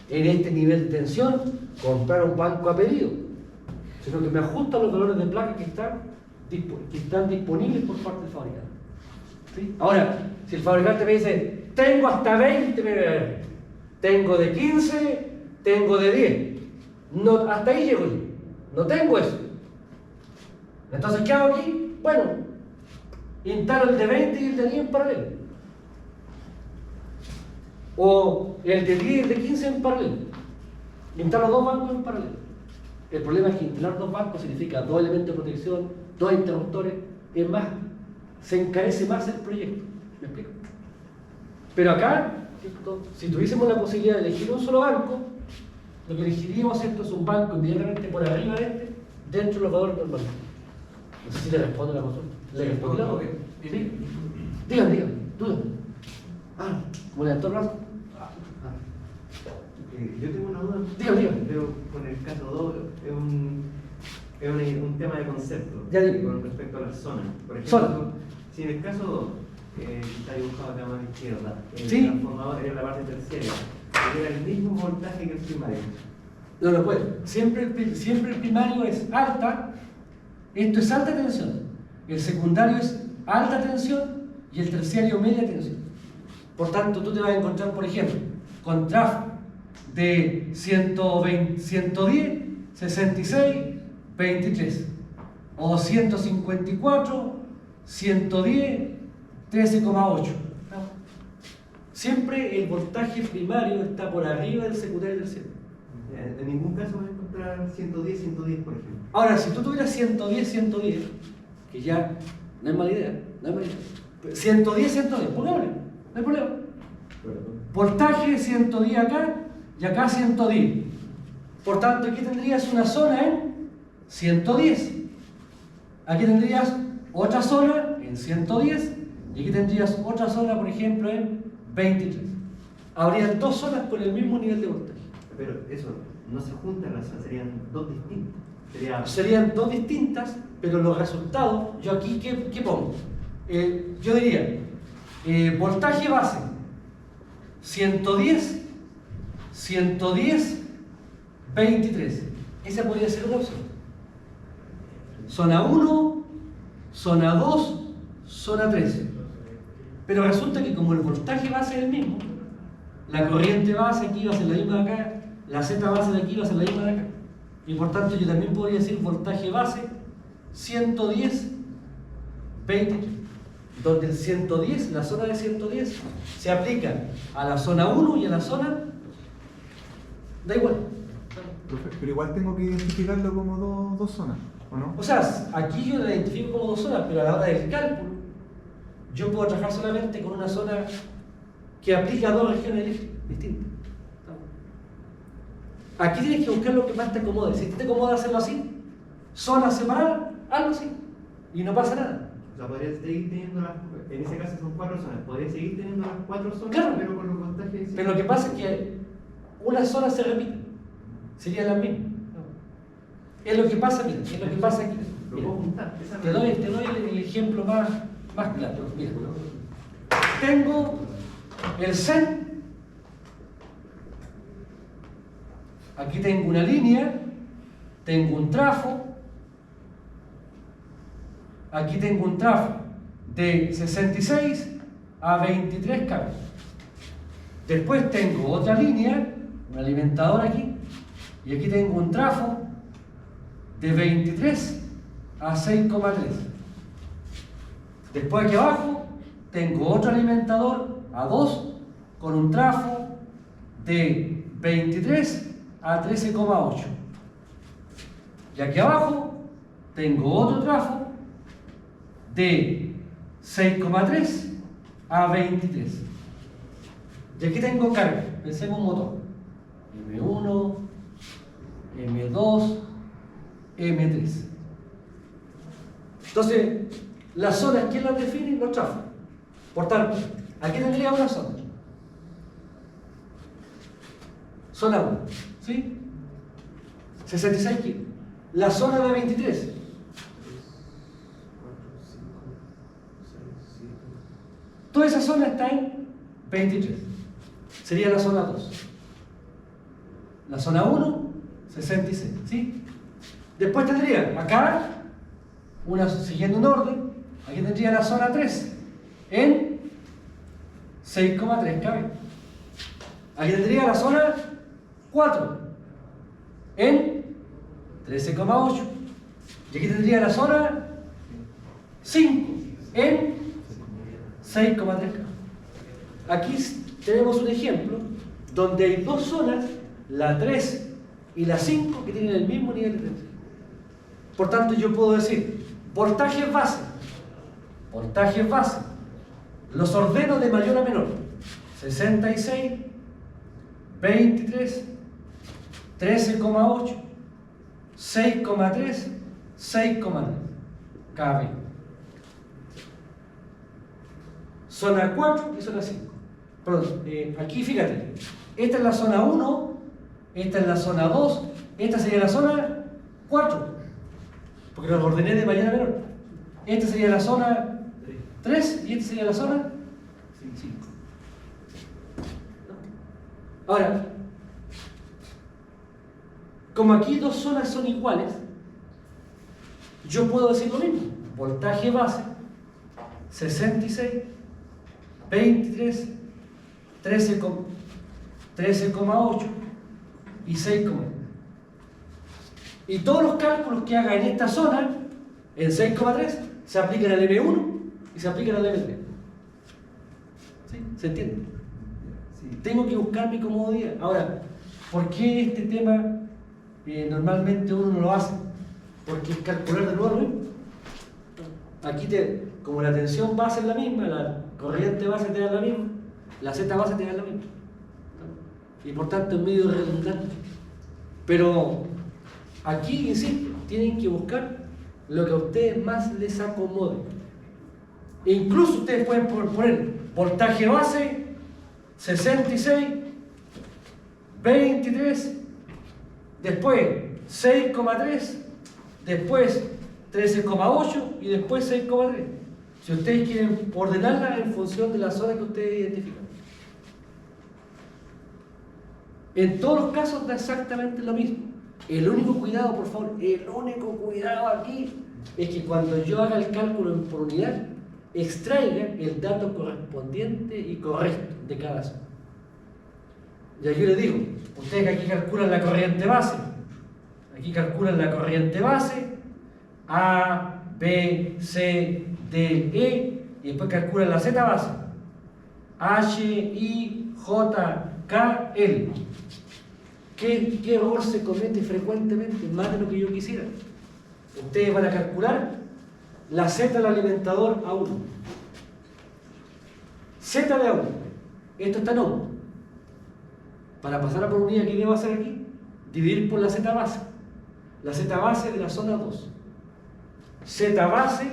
en este nivel de tensión comprar un banco a pedido, sino que me ajusto a los valores de placa que están disponibles por parte del fabricante. ¿Sí? Ahora, si el fabricante me dice, tengo hasta 20 MVR, tengo de 15, tengo de 10, no, hasta ahí llego yo, no tengo eso. Entonces, ¿qué hago aquí? Bueno, instalo el de 20 y el de 10 en paralelo. O el de 10 y el de 15 en paralelo. Instalo dos bancos en paralelo. El problema es que instalar dos bancos significa dos elementos de protección, dos interruptores, es más, se encarece más el proyecto. ¿Me explico? Pero acá, ¿cierto? Si tuviésemos la posibilidad de elegir un solo banco, lo que elegiríamos, ¿cierto?, es un banco inmediatamente por arriba de este, dentro de los valores normales. No sé si le respondo la consulta. ¿Le respondo? ¿Sí? Dígame, duda. ¿Como levantó el brazo? Yo tengo una duda. Dígame. Pero con el caso 2 es un tema de concepto. Ya digo. Con respecto a las zonas. Por ejemplo, Zona. si en el caso 2 está dibujado acá a mano izquierda, el Sí. transformador en la parte terciaria, ¿tendría el mismo voltaje que el primario? No lo puede. Siempre el primario es alta, esto es alta tensión. El secundario es alta tensión y el terciario media tensión. Por tanto, tú te vas a encontrar, por ejemplo, con tráfico de 120, 110, 66, 23. O 154, 110, 13,8. Siempre el voltaje primario está por arriba del secundario y terciario. En ningún caso vas a encontrar 110, 110, por ejemplo. Ahora, si tú tuvieras 110, 110, que ya no es mala idea, 110, 110, pongámosle, no hay problema. Voltaje 110 acá y acá 110. Por tanto, aquí tendrías una zona en 110. Aquí tendrías otra zona en 110 y aquí tendrías otra zona, por ejemplo, en 23. Habrían dos zonas con el mismo nivel de voltaje. Pero eso no se juntan las zonas, serían dos distintas. Serían dos distintas, pero los resultados, yo aquí, ¿qué pongo? Yo diría, voltaje base, 110, 110, 23. Esa podría ser una opción. Zona 1, zona 2, zona 3. Pero resulta que como el voltaje base es el mismo, la corriente base aquí va a ser la misma de acá, la Z base de aquí va a ser la misma de acá. Y por tanto yo también podría decir voltaje base 110, 23. Donde el 110, la zona de 110, se aplica a la zona 1 y a la zona... Da igual. Pero igual tengo que identificarlo como dos zonas, ¿o no? O sea, aquí yo la identifico como dos zonas, pero a la hora del cálculo, yo puedo trabajar solamente con una zona que aplica a dos regiones eléctricas distintas. Aquí tienes que buscar lo que más te acomode. Si te acomoda hacerlo así, zona separada, hazlo así. Y no pasa nada. O sea, podría seguir teniendo en ese caso son 4 zonas, podría seguir teniendo las 4 zonas, Claro. pero con los voltajes. Pero lo que pasa es que una zona se repite. Sería la misma. Es lo que pasa, mira, es lo que pasa aquí. Lo Mira, puedo juntar. te doy el ejemplo más claro. Mira, tengo el CEN. Aquí tengo una línea, tengo un trafo, aquí tengo un trafo de 66 a 23 cables. Después tengo otra línea, un alimentador aquí, y aquí tengo un trafo de 23 a 6,3. Después aquí abajo tengo otro alimentador a 2 con un trafo de 23 a 13,8. Y aquí abajo tengo otro trafo de 6,3 a 23. Y aquí tengo carga, pensemos un motor. M1, M2, M3. Entonces, las zonas, ¿quién las define? Los trafos. Por tanto, aquí tendría una zona. Zona 1, ¿sí? 66 kilos. La zona de 23. Toda esa zona está en 23. Sería la zona 2. La zona 1, 66, ¿sí? Después tendría acá, siguiendo un orden, aquí tendría la zona 3 en 6,3 kb. Aquí tendría la zona 4 en 13,8. Y aquí tendría la zona 5 en 6,3K. Aquí tenemos un ejemplo donde hay dos zonas, la 3 y la 5, que tienen el mismo nivel de tensión. Por tanto, yo puedo decir, voltajes base, los ordeno de mayor a menor, 66, 23, 13,8, 6,3, 6,9, KB. Zona 4 y zona 5. Perdón, aquí fíjate, esta es la zona 1, esta es la zona 2, esta sería la zona 4, porque los ordené de mayor a menor. Esta sería la zona 3 y esta sería la zona 5. Ahora, como aquí dos zonas son iguales, yo puedo decir lo mismo. Voltaje base, 66, 23, 13,8 y 6,1. Y todos los cálculos que haga en esta zona, en 6,3, se aplican al M1 y se aplican al M3. ¿Sí? ¿Se entiende? Sí. Tengo que buscar mi comodidad. Ahora, ¿por qué este tema normalmente uno no lo hace? Porque es calcular de nuevo lo mismo. Aquí, como la tensión base es la misma, la corriente base te da la misma, la Z base te da la misma. Y por tanto es medio redundante. Pero aquí, insisto, tienen que buscar lo que a ustedes más les acomode. E incluso ustedes pueden poner voltaje base 66, 23, después 6,3, después 13,8 y después 6,3. Si ustedes quieren ordenarla en función de la zona que ustedes identifican. En todos los casos da exactamente lo mismo. El único cuidado, por favor, el único cuidado aquí es que cuando yo haga el cálculo por unidad, extraiga el dato correspondiente y correcto de cada zona. Y aquí les digo, ustedes aquí calculan la corriente base. Aquí calculan la corriente base, A, B, C, D, E, y después calculan la Z base, H, I, J, K, L. ¿Qué error se comete frecuentemente? Más de lo que yo quisiera. Ustedes van a calcular la Z del alimentador A1. Z de A1. Esto está en ohm. Para pasar a por unidad, ¿qué debo hacer aquí? Dividir por la Z base. La Z base de la zona 2. Z base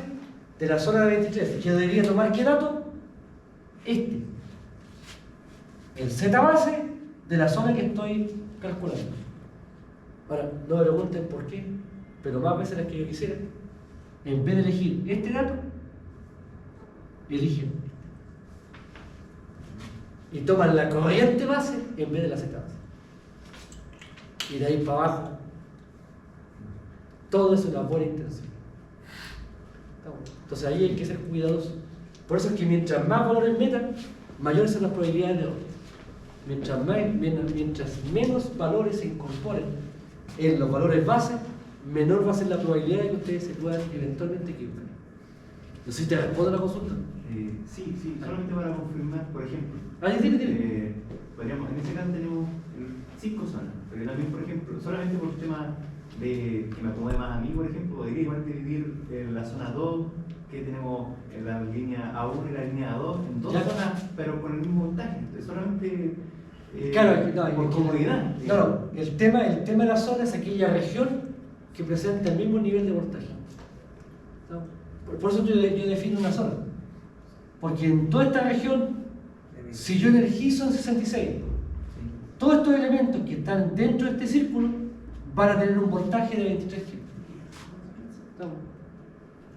de la zona 23. Yo debería tomar ¿qué dato? Este. El Z base de la zona que estoy calculando. Ahora, no me pregunten por qué, pero más veces las que yo quisiera, en vez de elegir este dato, eligen y toman la corriente base en vez de la Z base. Y de ahí para abajo, todo es una buena intención. Entonces ahí hay que ser cuidadosos. Por eso es que mientras más valores metan, mayores son las probabilidades de error. Mientras menos valores se incorporen en los valores base, menor va a ser la probabilidad de que ustedes se puedan eventualmente equivocar. No sé si te respondo a la consulta. Sí, solamente para confirmar, por ejemplo. Dime. Podríamos, en ese caso tenemos 5 zonas, pero también, por ejemplo, solamente por tema de que me acomode más a mí, por ejemplo, podría igual dividir la zona 2, que tenemos en la línea A1 y la línea A2, en dos zonas, pero con el mismo voltaje. Solamente claro, no, por comodidad. No, el tema de la zona es aquella región que presenta el mismo nivel de voltaje. ¿No? Por eso yo defino una zona. Porque en toda esta región, si yo energizo en 66, todos estos elementos que están dentro de este círculo van a tener un voltaje de 23 kilos.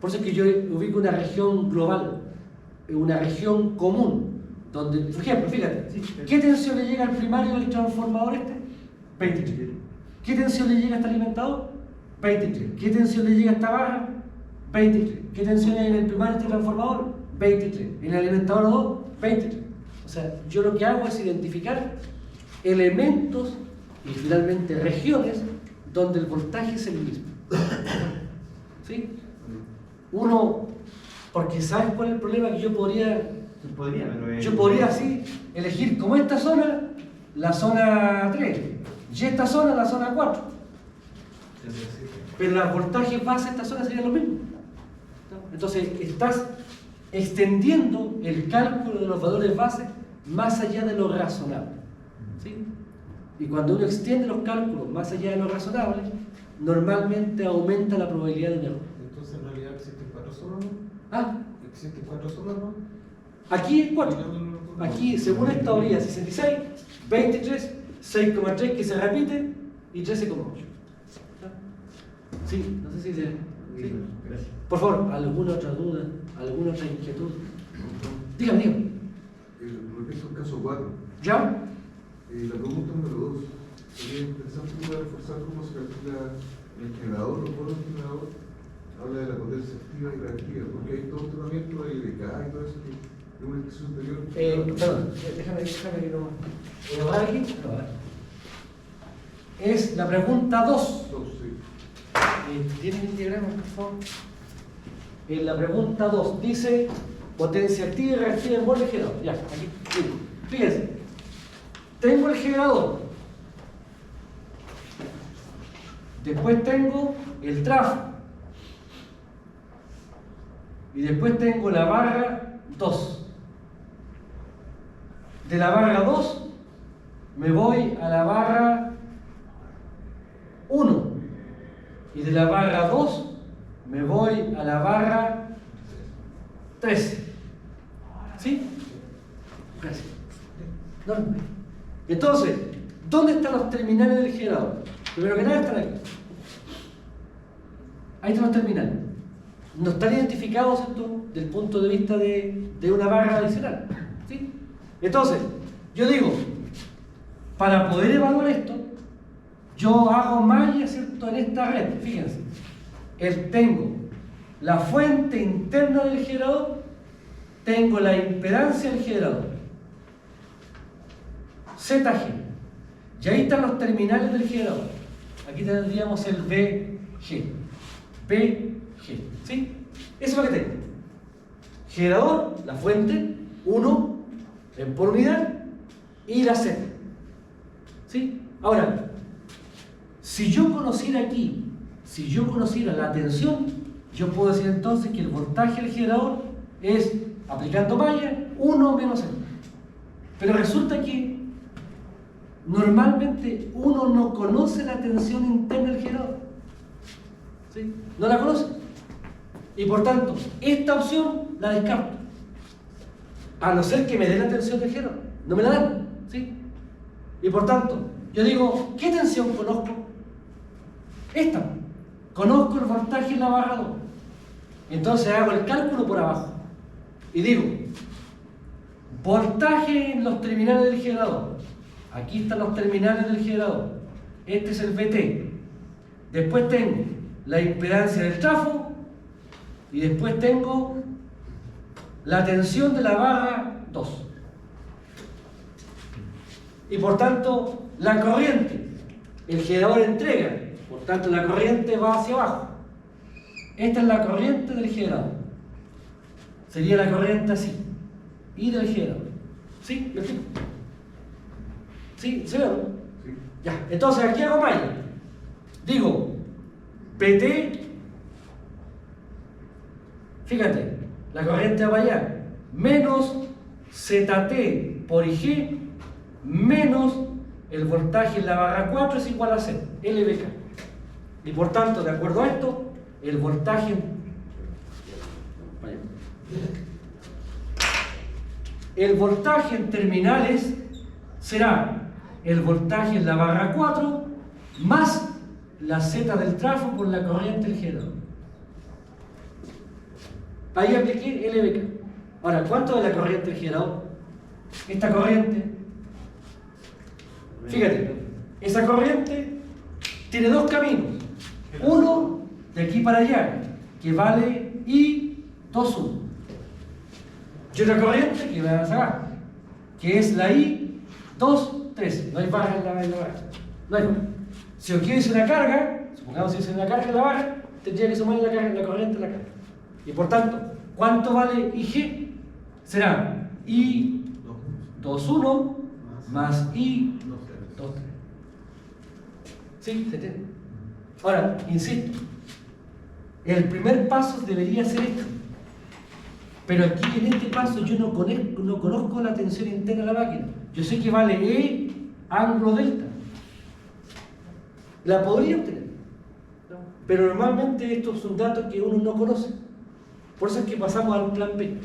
Por eso es que yo ubico una región global, una región común, donde, por ejemplo, fíjate, ¿qué tensión le llega al primario del transformador este? 23. ¿Qué tensión le llega a este alimentador? 23. ¿Qué tensión le llega a esta barra? 23. ¿Qué tensión hay en el primario de este transformador? 23. ¿En el alimentador 2? 23. O sea, yo lo que hago es identificar elementos y finalmente regiones donde el voltaje es el mismo. ¿Sí? Uno, porque ¿sabes cuál es el problema? Que yo podría así elegir como esta zona, la zona 3, y esta zona, la zona 4. Pero los voltajes base de esta zona serían lo mismo. Entonces, estás extendiendo el cálculo de los valores base más allá de lo razonable. ¿Sí? Y cuando uno extiende los cálculos más allá de lo razonable, normalmente aumenta la probabilidad de un error. Entonces en realidad existen 4 zonas, ¿no? Ah, Existen 4 zonas, ¿no? aquí es 4. Aquí, según esta habría 66, 23, 6,3 que se repite y 13,8. Sí, no sé si se... Sí. Gracias. Por favor, ¿alguna otra duda? ¿Alguna otra inquietud? Dígame. Respecto al caso 4, ¿Ya? la pregunta número 2, sería interesante poder reforzar cómo se calcula el generador, los bonos del generador, habla de la potencia activa y reactiva, porque hay todo un tratamiento de IDK y todo eso que es una expresión anterior. Perdón, déjame que no... aquí? No, a ver. Es la pregunta 2. Sí. ¿Tienen el diagrama, por favor? En la pregunta 2 dice potencia activa y reactiva en borde generador. Ya, aquí. Fíjense. Tengo el generador. Después tengo el tráfico. Y después tengo la barra 2. De la barra 2 me voy a la barra 1. Y de la barra 2 me voy a la barra 3. ¿Sí? Gracias. No. Entonces, ¿dónde están los terminales del generador? Primero que nada están aquí. Ahí están los terminales. No están identificados, ¿cierto?, desde el punto de vista de una barra adicional. ¿Sí? Entonces, yo digo, para poder evaluar esto, yo hago malla, ¿cierto?, en esta red. Fíjense, tengo la fuente interna del generador, tengo la impedancia del generador, ZG, y ahí están los terminales del generador. Aquí tendríamos el BG, ¿sí? Eso es lo que tengo. Generador, la fuente, 1 por unidad, y la Z. ¿Sí? Ahora, si yo conociera la tensión, yo puedo decir entonces que el voltaje del generador es, aplicando malla, 1 menos N. Pero resulta que normalmente uno no conoce la tensión interna del generador. ¿Sí? No la conoce. Y por tanto, esta opción la descarto. A no ser que me dé la tensión del generador. No me la dan. ¿Sí? Y por tanto, yo digo, ¿qué tensión conozco? Esta. Conozco el voltaje en la barra 2. Entonces hago el cálculo por abajo. Y digo, voltaje en los terminales del generador. Aquí están los terminales del generador. Este es el VT. Después tengo la impedancia del trafo. Y después tengo la tensión de la barra 2. Y por tanto, la corriente. El generador entrega. Por tanto, la corriente va hacia abajo. Esta es la corriente del generador. Sería la corriente así. Y del generador. ¿Sí? ¿Lo explico? ¿Sí? ¿Se ve? Sí. Ya. Entonces, aquí hago malla. Digo, PT. Fíjate, la corriente va allá. Menos ZT por IG menos el voltaje en la barra 4 es igual a Z, LBK. Y por tanto, de acuerdo a esto, el voltaje en terminales será el voltaje en la barra 4 más la Z del trafo por la corriente del generador. Ahí apliqué LBK. Ahora, ¿cuánto es la corriente del generador? Esta corriente, fíjate, esa corriente tiene dos caminos. Uno de aquí para allá, que vale I21. Y otra corriente que va a sacar, que es la I23. No hay barra en la barra. No hay barra. Si yo quiero hacer una carga, supongamos que hice una carga en la barra, tendría que sumar la corriente a la carga. Y por tanto, ¿cuánto vale IG? Será I21 más I23. ¿Sí? ¿Se entiende? Ahora, insisto, el primer paso debería ser esto. Pero aquí en este paso yo no conozco la tensión interna de la máquina. Yo sé que vale E ángulo delta. La podría obtener. Pero normalmente estos son datos que uno no conoce. Por eso es que pasamos al plan B.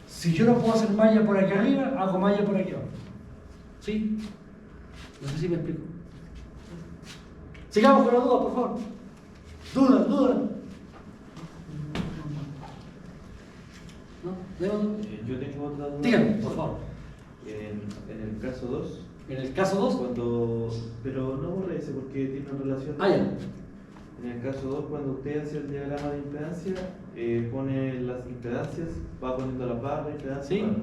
Si yo no puedo hacer malla por aquí arriba, hago malla por aquí abajo. ¿Sí? No sé si me explico. Sigamos con las dudas, por favor. Dudas. ¿No? Yo tengo otra duda. Dígame, por favor. En el caso 2. En el caso 2. Pero no borre ese porque tiene una relación. Ah, ya. En el caso 2, cuando usted hace el diagrama de impedancia, pone las impedancias, va poniendo las barras de impedancia. Sí. Bueno,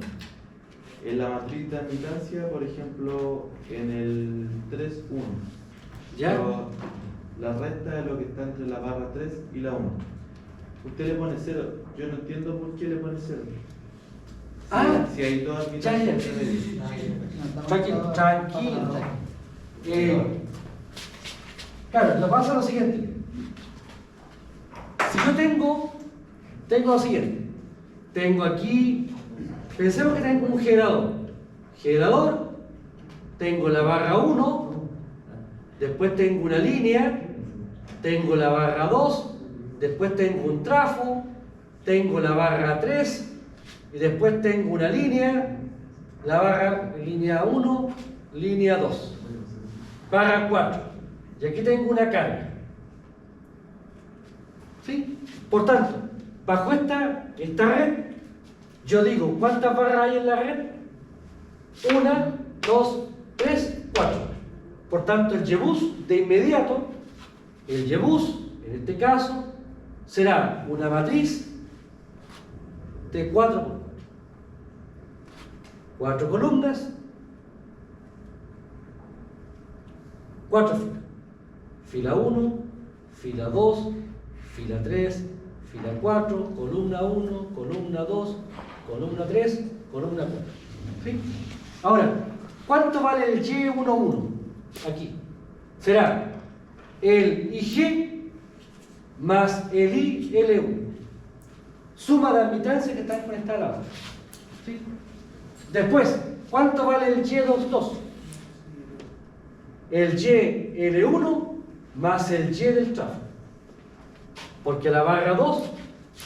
en la matriz de admitancia, por ejemplo, en el 3.1. ¿Ya? Pero la resta es lo que está entre la barra 3 y la 1. Usted le pone 0. Yo no entiendo por qué le pone 0. Si hay dos admitancias Ya. entre medio. Tranquilo. Claro, lo pasa lo siguiente. Si yo tengo lo siguiente. Tengo aquí, pensemos que tengo un generador, tengo la barra 1, después tengo una línea, tengo la barra 2, después tengo un trafo, tengo la barra 3, y después tengo una línea, la barra línea 1, línea 2, barra 4, y aquí tengo una carga. ¿Sí? Por tanto, bajo esta red, yo digo, ¿cuántas barras hay en la red? 1, 2, 3, 4. Por tanto, el YBUS de inmediato, el YBUS, en este caso, será una matriz de 4 columnas, 4 filas. Fila 1, fila 2, fila 3, fila 4, columna 1, columna 2, columna 3, columna 4. ¿Sí? Ahora, ¿cuánto vale el Y11? Aquí. Será el IG más el IL1. Suma de admitancias que están conectadas a la otra. ¿Sí? Después, ¿cuánto vale el Y22? El YL1 más el Y del trafo. Porque la barra 2,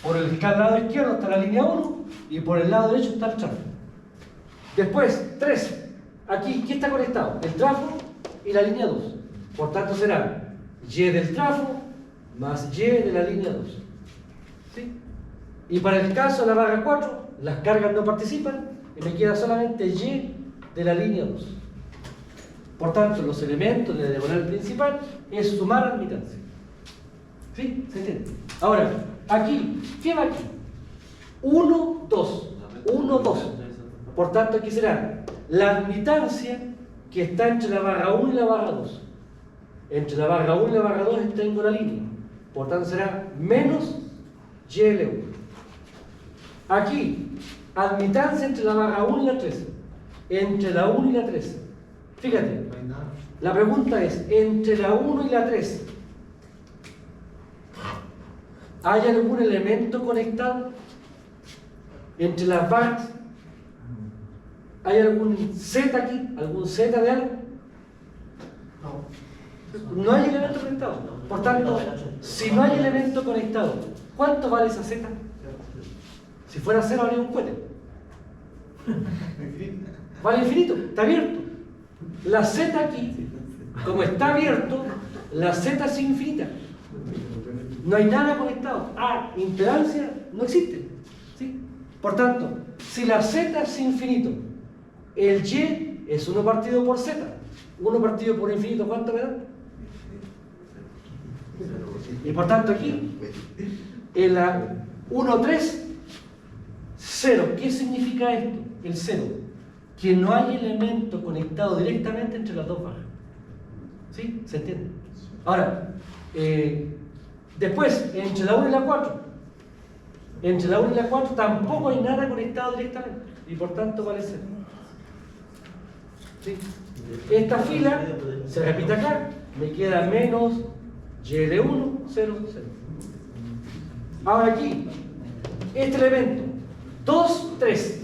por el lado izquierdo está la línea 1 y por el lado derecho está el trafo. Después, 3. Aquí, ¿qué está conectado? El trafo y la línea 2. Por tanto, será Y del trafo más Y de la línea 2. ¿Sí? Y para el caso de la barra 4, las cargas no participan y me queda solamente Y de la línea 2. Por tanto, los elementos de la diagonal principal es sumar admitancia. ¿Sí? ¿Se entiende? Ahora, aquí, ¿qué va aquí? 1, 2. 1, 2. Por tanto, aquí será la admitancia que está entre la barra 1 y la barra 2. Entre la barra 1 y la barra 2 tengo la línea. Por tanto, será menos YL1. Aquí, admitancia entre la barra 1 y la 3. Entre la 1 y la 3. Fíjate, la pregunta es, entre la 1 y la 3, ¿hay algún elemento conectado entre las barras? ¿Hay algún Z aquí? ¿Algún Z de algo? No hay elemento conectado. Por tanto, si no hay elemento conectado, ¿cuánto vale esa Z? Si fuera 0, vale un cohete. Vale infinito, está abierto. La Z aquí, como está abierto, la Z es infinita. No hay nada conectado. Impedancia no existe. ¿Sí? Por tanto, si la Z es infinito, el Y es 1 partido por Z. 1 partido por infinito, ¿cuánto me da? Y por tanto aquí, en la 1, 3, 0. ¿Qué significa esto? El 0. Que no hay elemento conectado directamente entre las dos barras. ¿Sí? ¿Se entiende? Ahora, Después, entre la 1 y la 4. Entre la 1 y la 4 tampoco hay nada conectado directamente. Y por tanto vale 0. ¿Sí? Esta fila se repite acá. Me queda menos y de 1, 0, 0. Ahora aquí, este elemento, 2, 3,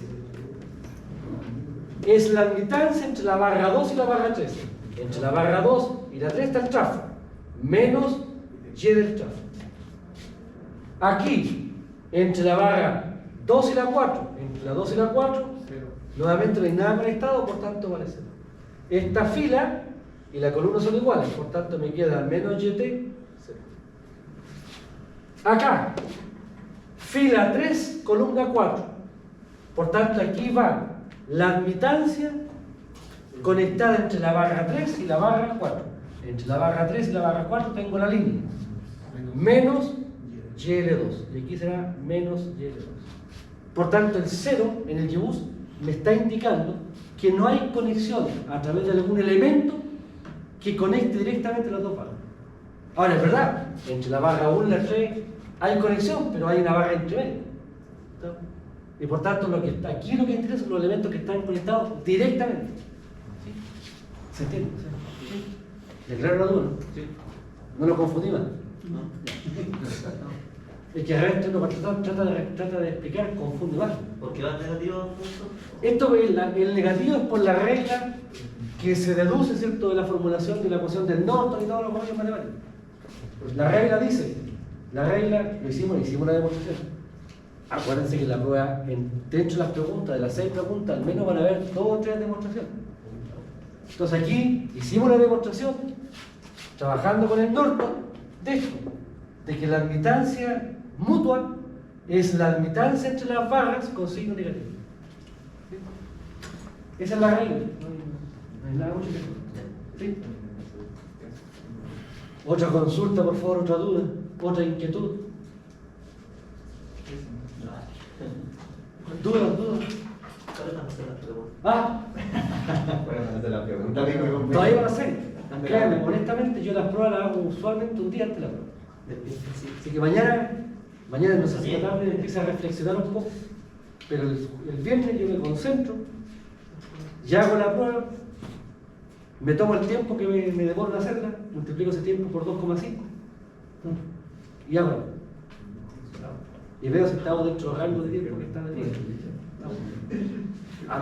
es la admitancia entre la barra 2 y la barra 3. Entre la barra 2 y la 3 está el tráfico, menos y del tráfico. Aquí, entre la barra 2 y la 4, entre la 2 y la 4, nuevamente no hay nada conectado, por tanto vale 0. Esta fila y la columna son iguales, por tanto me queda menos YT, 0. Acá, fila 3, columna 4. Por tanto, aquí va la admitancia conectada entre la barra 3 y la barra 4. Entre la barra 3 y la barra 4 tengo la línea. Menos YL2. Y aquí será menos YL2. Por tanto, el 0 en el YBus me está indicando que no hay conexión a través de algún elemento que conecte directamente las dos barras. Ahora, es verdad, entre la barra 1 y la 3 hay conexión, pero hay una barra entre medio. Y por tanto, aquí lo que interesa son los elementos que están conectados directamente. ¿Sí? ¿Se entiende? ¿Sí? ¿Le aclaro la duda? ¿Sí? ¿No lo confundí más? No. Es que realmente uno trata de explicar, confunde más. ¿Por qué va negativo? Esto, el negativo es por la regla que se deduce, ¿cierto?, de la formulación de la ecuación del Norton y todos los modelos matemáticos. La regla dice, lo hicimos una demostración. Acuérdense que la prueba, dentro de las preguntas, de las 6 preguntas, al menos van a haber 2 o 3 demostraciones. Entonces aquí hicimos una demostración, trabajando con el Norton, de esto, de que la admitancia mutua es la admitancia entre las barras con signo negativo. ¿Sí? Esa es la regla, no hay nada mucho que hacer. ¿Sí? Otra consulta, por favor, otra duda, otra inquietud. ¿Dudas? Ah, todavía van a hacer. Créanme, honestamente, yo las pruebas las hago usualmente un día antes de la prueba. Así que mañana no sé si la tarde empieza a reflexionar un poco, pero el viernes yo me concentro, ya hago la prueba, me tomo el tiempo que me demoro en hacerla, multiplico ese tiempo por 2,5 y hago. Y veo si estamos dentro del rango de tiempo que está en el día. Ah,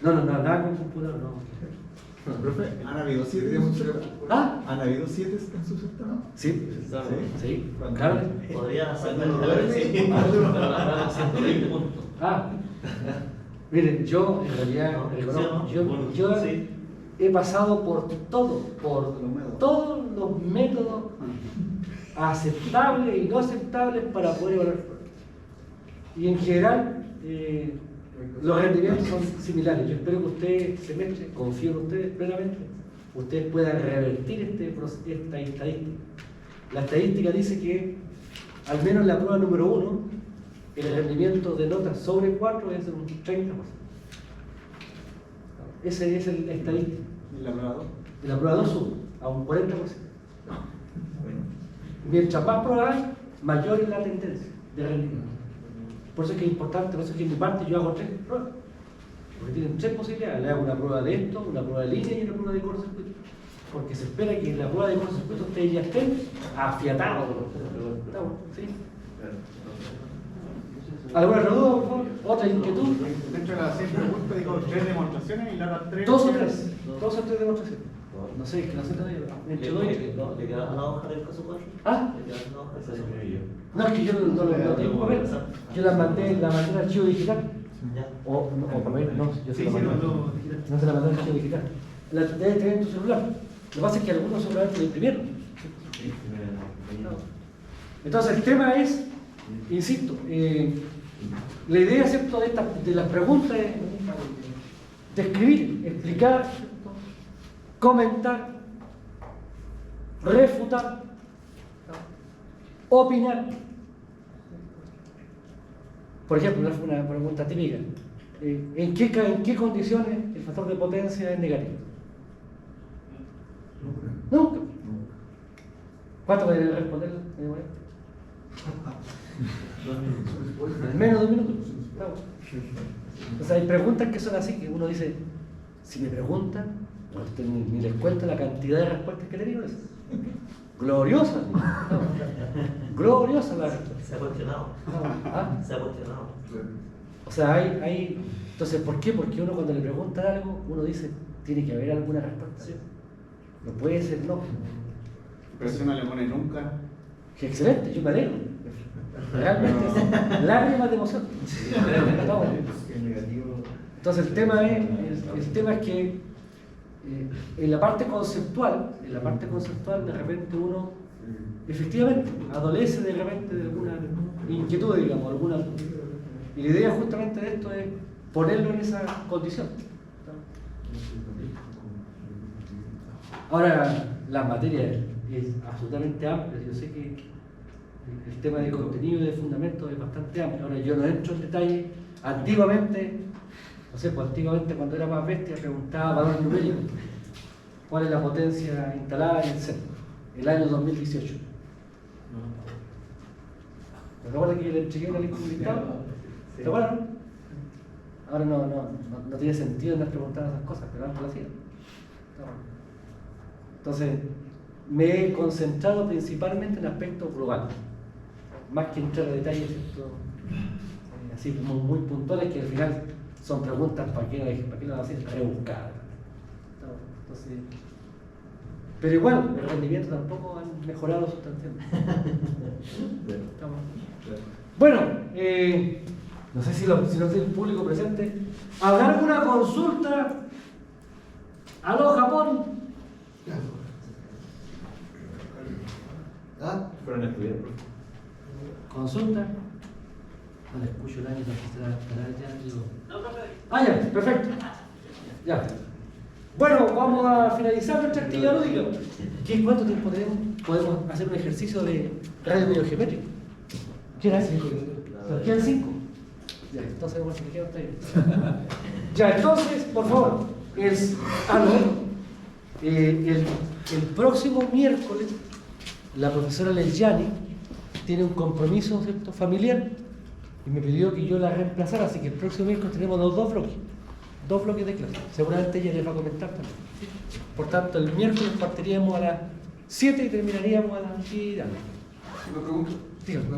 no, No, nada con computador, no. Profe, ¿han habido 7 en su certamen? ¿Ah? ¿Han habido 7 en su certamen? Sí, claro. Podría sacar el 120 puntos. Ah, miren, yo en realidad yo he pasado por todos los métodos aceptables y no aceptables para poder evaluar. Y en general, los rendimientos son similares. Yo espero que ustedes semestre, confío en ustedes plenamente, ustedes puedan revertir esta estadística. La estadística dice que, al menos en la prueba número 1, el rendimiento de notas sobre 4 es de un 30%. Ese es la estadística. ¿Y la prueba 2? Y la prueba 2 sube a un 40%. Mientras más pruebas hay, mayor es la tendencia de rendimiento. Por eso es que es importante, por eso es que en mi parte yo hago 3 pruebas. Porque tienen 3 posibilidades. Le hago una prueba de esto, una prueba de línea y una prueba de cortocircuito. Porque se espera que en la prueba de cortocircuito ustedes ya estén afiatados. ¿Sí? ¿Alguna otra duda, por favor? ¿Otra inquietud? Dentro de las 6 preguntas, digo 3 demostraciones y las otras 3. 2 o 3. 2 o 3 demostraciones. No sé, que no sé todavía. Entre 2 y 3. ¿Le queda una hoja del caso 4? ¿Ah? ¿Le queda una hoja del caso 4? No, es que yo no lo tengo papel. Yo la mandé en archivo digital. Ya. O papel, no, yo se la mandé. digital. No se la mandé en archivo digital. La debes tener en tu celular. Lo que pasa es que algunos seguramente lo imprimieron. Entonces el tema es, insisto, la idea, ¿cierto?, de las preguntas es describir, explicar, comentar, refutar, opinar. Por ejemplo, una pregunta típica. ¿En qué condiciones el factor de potencia es negativo? Nunca. ¿Cuánto puede responder? En menos de 2 minutos. Claro. O sea, hay preguntas que son así, que uno dice, si me preguntan, ni les cuento la cantidad de respuestas que he tenido. Gloriosa. Gloriosa la respuesta. Se ha cuestionado. ¿Ah? Se ha cuestionado. O sea, hay... Entonces, ¿por qué? Porque uno cuando le preguntan algo, uno dice, tiene que haber alguna respuesta. ¿Sí? No puede ser no. Persona le pone nunca. Qué excelente, yo me alegro. Realmente es lágrimas de emoción. No. Entonces el tema es que en la parte conceptual de repente uno efectivamente adolece de repente de alguna inquietud, digamos, y la idea justamente de esto es ponerlo en esa condición. Ahora, la materia es absolutamente amplia. Yo sé que el tema de contenido y de fundamento es bastante amplio. Ahora, yo no entro en detalle. Antiguamente, no sé, pues antiguamente cuando era más bestia preguntaba valor numérico. ¿Cuál es la potencia instalada en el centro? El año 2018. ¿Te acuerdas que le entregué una lista de invitados? ¿Te acuerdas? Ahora no tiene sentido andar preguntando esas cosas, pero antes lo hacía. Entonces, me he concentrado principalmente en aspectos globales, más que entrar a detalles, ¿cierto? Así como muy puntuales, que al final son preguntas para qué lo van a hacer rebuscadas. Entonces, pero igual, el rendimiento tampoco han mejorado sustancialmente. Bueno, no sé si no sé el público presente. ¿Habrá alguna consulta? ¿Aló, Japón? ¿Ah? Fueron a estudiar. ¿Consulta? No le escucho el año, ya, perfecto. Ya. Bueno, vamos a finalizar nuestra actividad lúdica. ¿Cuánto tiempo tenemos? Podemos hacer un ejercicio de radio biogeométrico. ¿Qué era? 5 minutos. ¿Nos quedan 5? Ya, entonces vamos a quedar hasta ahí. Ya, entonces, por favor, el próximo miércoles la profesora Leyani tiene un compromiso, ¿cierto?, familiar, y me pidió que yo la reemplazara, así que el próximo miércoles tenemos dos bloques de clase. Seguramente ella les va a comentar también. Por tanto, el miércoles partiríamos a las 7 y terminaríamos a las 10. Una pregunta. Dígame. El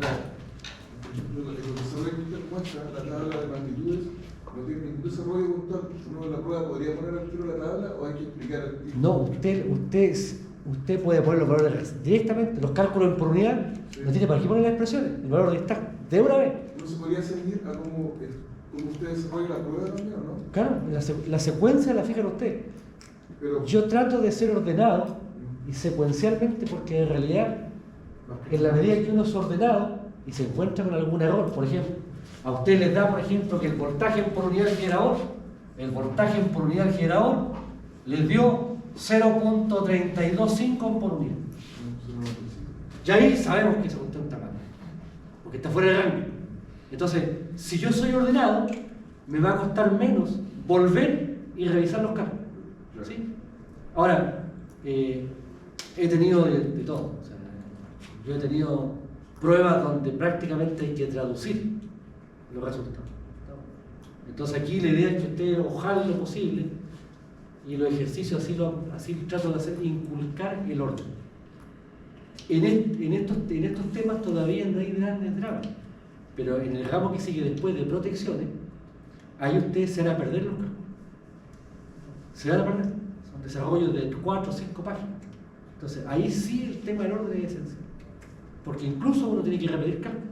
profesor que muestra la tabla de magnitudes no tiene ningún desarrollo contar. Uno en la prueba podría poner al tiro la tabla o hay que explicar el tiro. No, usted puede poner los valores directamente, los cálculos por unidad, sí. No tiene para qué poner las expresiones, el valor está de una vez. ¿No se podría seguir a cómo usted desarrolla la prueba también o no? Claro, la secuencia la fijan ustedes. Pero yo trato de ser ordenado y secuencialmente porque en realidad, en la medida que uno es ordenado y se encuentra con algún error, por ejemplo, a usted les da, por ejemplo, que el voltaje por unidad del generador, les dio 0.325 por unidad. Y ahí sabemos que esa cuestión está mal, porque está fuera de rango. Entonces, si yo soy ordenado, me va a costar menos volver y revisar los cálculos. ¿Sí? Ahora, he tenido de todo. O sea, yo he tenido pruebas donde prácticamente hay que traducir los resultados. Entonces aquí la idea es que ustedes, ojalá lo posible, y los ejercicios así trato de hacer, inculcar el orden. En estos temas todavía no hay grandes dramas, pero en el ramo que sigue después de protecciones, ahí ustedes se van a perder los cálculos. Se van a perder. Son desarrollos de 4 o 5 páginas. Entonces ahí sí el tema del orden es esencial, porque incluso uno tiene que repetir cálculos.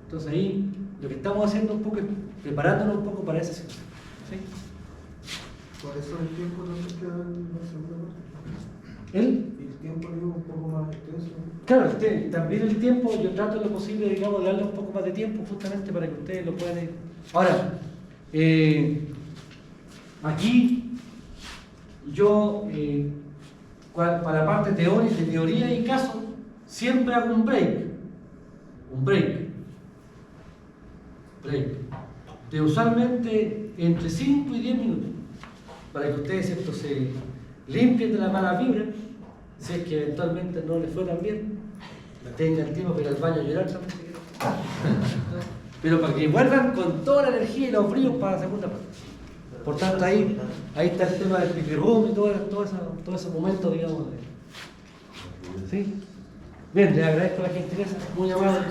Entonces ahí lo que estamos haciendo un poco es preparándonos un poco para esa situación. ¿Sí? Por eso el tiempo no se queda en la segunda parte. ¿El tiempo es un poco más extenso. Claro, también el tiempo, yo trato lo posible, digamos, de darle un poco más de tiempo justamente para que ustedes lo puedan... Ahora, aquí yo, para la parte de teoría y caso, siempre hago un break de usualmente entre 5 y 10 minutos, para que ustedes, ¿cierto?, se limpien de la mala vibra, Si es que eventualmente no le fue tan bien, tenga el tiempo para ir al baño a llorar también. Si quieren. Pero para que vuelvan con toda la energía y los bríos para la segunda parte. Por tanto, ahí está el tema del pipi room y todo ese momento, digamos. ¿Sí? Bien, le agradezco la gentileza, muy amable.